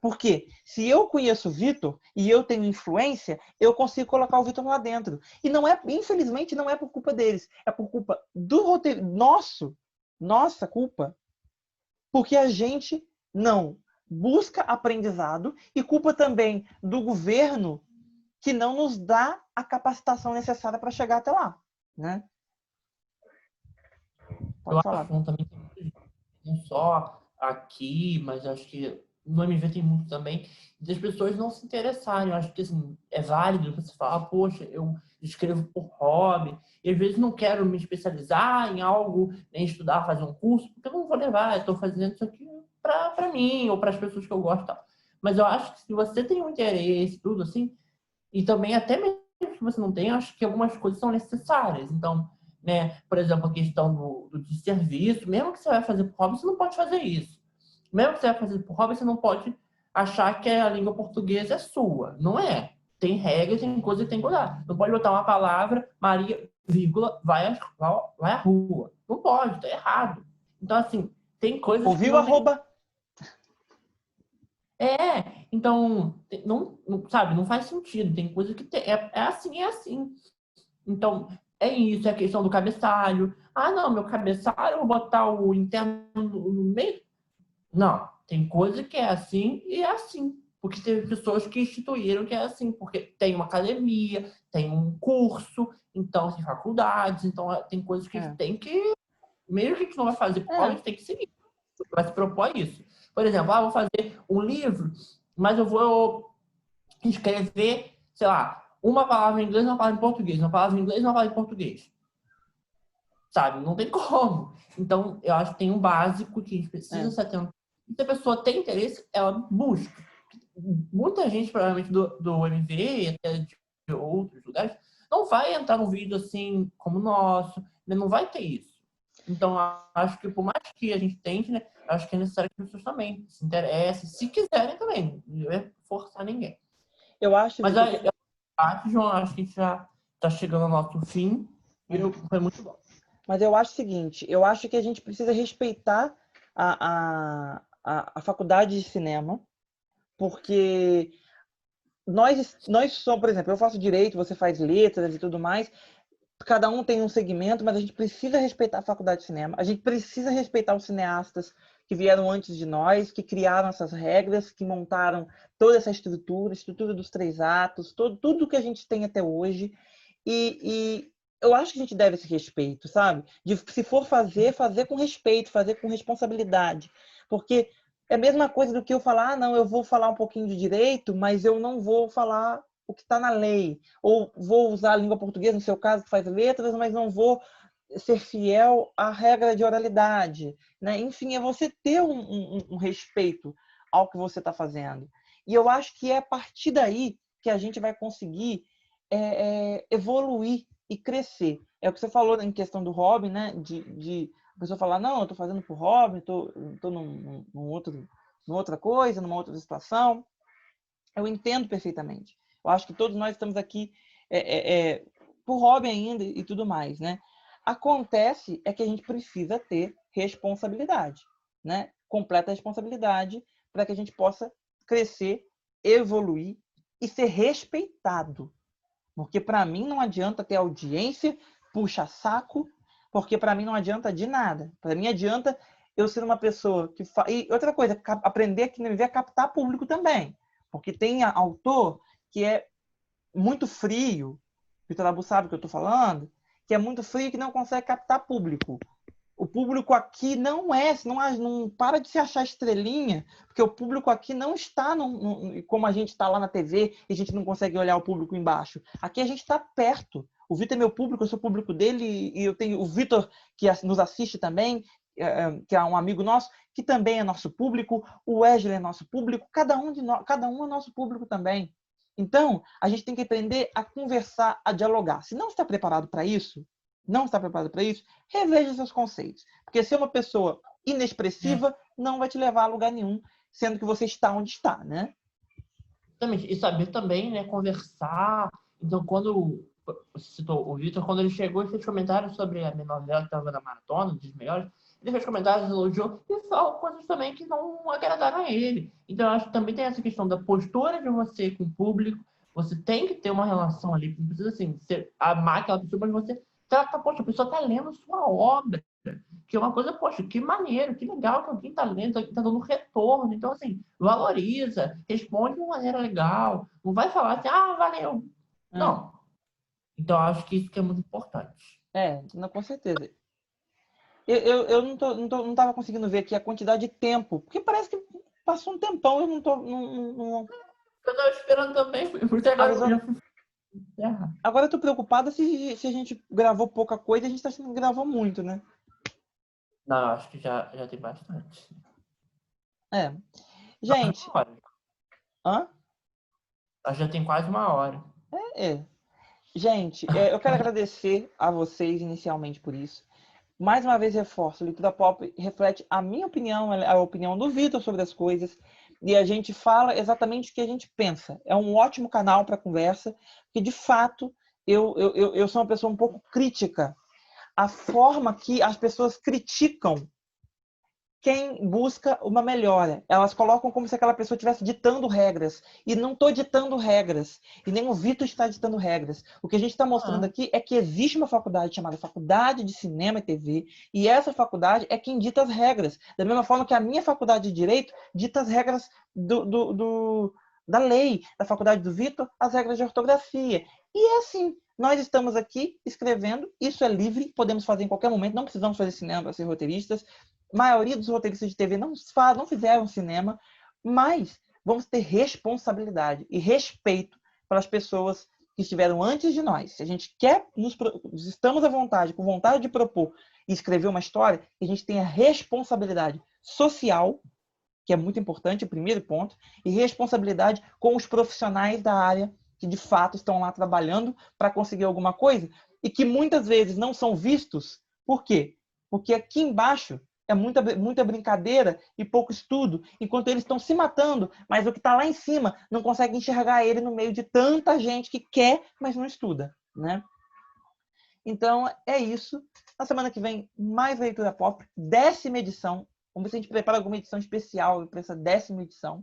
A: Porque se eu conheço o Vitor e eu tenho influência, eu consigo colocar o Vitor lá dentro. E não é, infelizmente, não é por culpa deles, é por culpa do roteiro, nossa culpa, porque a gente não busca aprendizado e culpa também do governo que não nos dá a capacitação necessária para chegar até lá, né?
B: Eu
A: Pode falar.
B: acho que também tem não só aqui, mas acho que no MV tem muito também, das pessoas não se interessarem. Eu acho que assim, é válido você falar, poxa, eu escrevo por hobby, e às vezes não quero me especializar em algo, nem estudar, fazer um curso, porque eu não vou levar, eu estou fazendo isso aqui para mim, ou para as pessoas que eu gosto e tal. Mas eu acho que se você tem um interesse, tudo assim, e também até mesmo que você não tem, eu acho que algumas coisas são necessárias. Então, né, por exemplo, a questão de serviço, mesmo que você vai fazer por hobby, você não pode fazer isso. Mesmo que você vai fazer por hobby, você não pode achar que a língua portuguesa é sua. Não é. Tem regras, tem coisa que tem que olhar. Não pode botar uma palavra, Maria, vírgula, vai à rua. Não pode, tá errado. Então, assim, tem coisas que
A: Ouviu,
B: não tem.
A: arroba?
B: Então, sabe, não faz sentido. Tem coisa que é assim, é assim. Então, é isso, é a questão do cabeçalho. Ah, não, meu cabeçalho, eu vou botar o interno no meio. Não, tem coisa que é assim e é assim. Porque teve pessoas que instituíram que é assim, porque tem uma academia, tem um curso, então tem faculdades, então tem coisas que a gente tem que, mesmo que a gente não vai fazer prova, a gente tem que seguir. Vai se propor isso. Por exemplo, vou fazer um livro, mas eu vou escrever, sei lá, uma palavra em inglês, uma palavra em português, uma palavra em inglês, uma palavra em português. Sabe? Não tem como. Então, eu acho que tem um básico que a gente precisa se atentar. E se a pessoa tem interesse, ela busca. Muita gente, provavelmente, do MV e até de outros lugares, não vai entrar num vídeo assim como o nosso, né? Não vai ter isso. Então, acho que por mais que a gente tente, né? Acho que é necessário que as pessoas também se interessem, se quiserem também. Não é forçar ninguém.
A: Eu acho,
B: Mas
A: Vitor,
B: eu acho, João, acho que a gente já está chegando ao nosso fim. E foi muito bom.
A: mas eu acho o seguinte, eu acho que a gente precisa respeitar a faculdade de cinema, porque nós somos, por exemplo, eu faço direito, você faz letras e tudo mais, cada um tem um segmento, mas a gente precisa respeitar a faculdade de cinema, a gente precisa respeitar os cineastas que vieram antes de nós, que criaram essas regras, que montaram toda essa estrutura dos 3 atos, tudo que a gente tem até hoje. E eu acho que a gente deve esse respeito, sabe? De, se for fazer com respeito, fazer com responsabilidade. Porque é a mesma coisa do que eu falar, não, eu vou falar um pouquinho de direito, mas eu não vou falar o que está na lei. Ou vou usar a língua portuguesa, no seu caso, que faz letras, mas não vou ser fiel à regra de oralidade. Né? Enfim, é você ter um respeito ao que você está fazendo. E eu acho que é a partir daí que a gente vai conseguir evoluir e crescer. É o que você falou em questão do hobby, né? De a pessoa falar, não, eu estou fazendo por hobby, estou numa outra coisa, numa outra situação. Eu entendo perfeitamente. Eu acho que todos nós estamos aqui por hobby ainda e tudo mais, né? Acontece é que a gente precisa ter responsabilidade, né? Completa responsabilidade para que a gente possa crescer evoluir e ser respeitado. Porque para mim não adianta ter audiência, puxa saco, porque para mim não adianta de nada. Para mim adianta eu ser uma pessoa que... E outra coisa, aprender que não é captar público também. Porque tem autor que é muito frio, Vitor Labu sabe o que eu estou falando, que é muito frio e que não consegue captar público. O público aqui não para de se achar estrelinha, porque o público aqui não está como a gente está lá na TV e a gente não consegue olhar o público embaixo. Aqui a gente está perto. O Vitor é meu público, eu sou público dele, e eu tenho o Vitor, que nos assiste também, que é um amigo nosso, que também é nosso público, o Wesley é nosso público, cada um é nosso público também. Então, a gente tem que aprender a conversar, a dialogar. Se não está preparado para isso, reveja seus conceitos. Porque ser uma pessoa inexpressiva não vai te levar a lugar nenhum, sendo que você está onde está, né?
B: Exatamente. E saber também, né, conversar. Então, quando você citou o Vitor, quando ele chegou e fez comentários sobre a minha novela que estava na maratona, dos melhores, ele fez comentários, elogiou, e falou coisas também que não agradaram a ele. Então, eu acho que também tem essa questão da postura de você com o público. Você tem que ter uma relação ali, não precisa assim, você amar aquela pessoa, mas você poxa, a pessoa está lendo sua obra, que é uma coisa, poxa, que maneiro, que legal que alguém está lendo, está dando retorno. Então, assim, valoriza, responde de uma maneira legal. Não vai falar assim, ah, valeu. Não. Então, acho que isso que é muito importante.
A: Não, com certeza. Eu não estava conseguindo ver aqui a quantidade de tempo, porque parece que passou um tempão, eu não tô...
B: Eu estava esperando também, porque agora eu já fui.
A: Agora eu tô preocupada se a gente gravou pouca coisa, a gente tá achando que gravou muito, né?
B: Não, acho que já tem bastante.
A: Gente... Hã?
B: Já tem quase uma hora.
A: Gente, eu quero agradecer a vocês inicialmente por isso. Mais uma vez reforço, Leitura Pop reflete a minha opinião, a opinião do Vitor sobre as coisas, e a gente fala exatamente o que a gente pensa. É um ótimo canal para conversa, porque de fato eu sou uma pessoa um pouco crítica. A forma que as pessoas criticam quem busca uma melhora. Elas colocam como se aquela pessoa estivesse ditando regras. E não estou ditando regras. E nem o Vitor está ditando regras. O que a gente está mostrando aqui é que existe uma faculdade chamada Faculdade de Cinema e TV. E essa faculdade é quem dita as regras. Da mesma forma que a minha faculdade de Direito dita as regras da lei. Da faculdade do Vitor, as regras de ortografia. E é assim. Nós estamos aqui escrevendo. Isso é livre. Podemos fazer em qualquer momento. Não precisamos fazer cinema para ser roteiristas. A maioria dos roteiristas de TV não fizeram cinema, mas vamos ter responsabilidade e respeito pelas pessoas que estiveram antes de nós. Se a gente estamos à vontade, com vontade de propor e escrever uma história, a gente tem a responsabilidade social, que é muito importante, o primeiro ponto, e responsabilidade com os profissionais da área que de fato estão lá trabalhando para conseguir alguma coisa e que muitas vezes não são vistos. Por quê? Porque aqui embaixo é muita brincadeira e pouco estudo, enquanto eles estão se matando, mas o que está lá em cima não consegue enxergar ele no meio de tanta gente que quer, mas não estuda, né? Então, é isso. Na semana que vem, mais Leitura Pop, 10ª edição. Vamos ver se a gente prepara alguma edição especial para essa 10ª edição,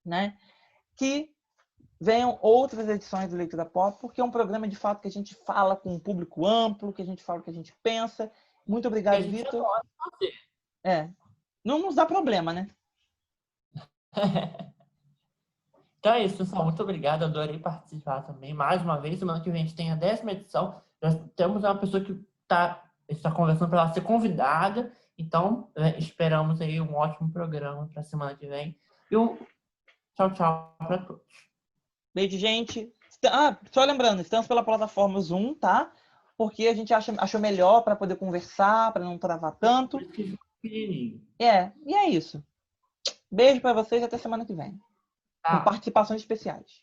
A: né? Que venham outras edições do Leitura Pop, porque é um programa, de fato, que a gente fala com um público amplo, que a gente fala o que a gente pensa. Muito obrigado, Vitor. Não nos dá problema, né?
B: Então é isso, pessoal. Muito obrigado. Adorei participar também. Mais uma vez, semana que vem a gente tem a 10ª edição. Nós temos uma pessoa que está conversando para ela ser convidada. Então, esperamos aí um ótimo programa para a semana que vem. E um tchau para todos.
A: Beijo, gente. Só lembrando, estamos pela plataforma Zoom, tá? Porque a gente achou melhor para poder conversar, para não travar tanto. E é isso. Beijo para vocês, até semana que vem. Com participações especiais.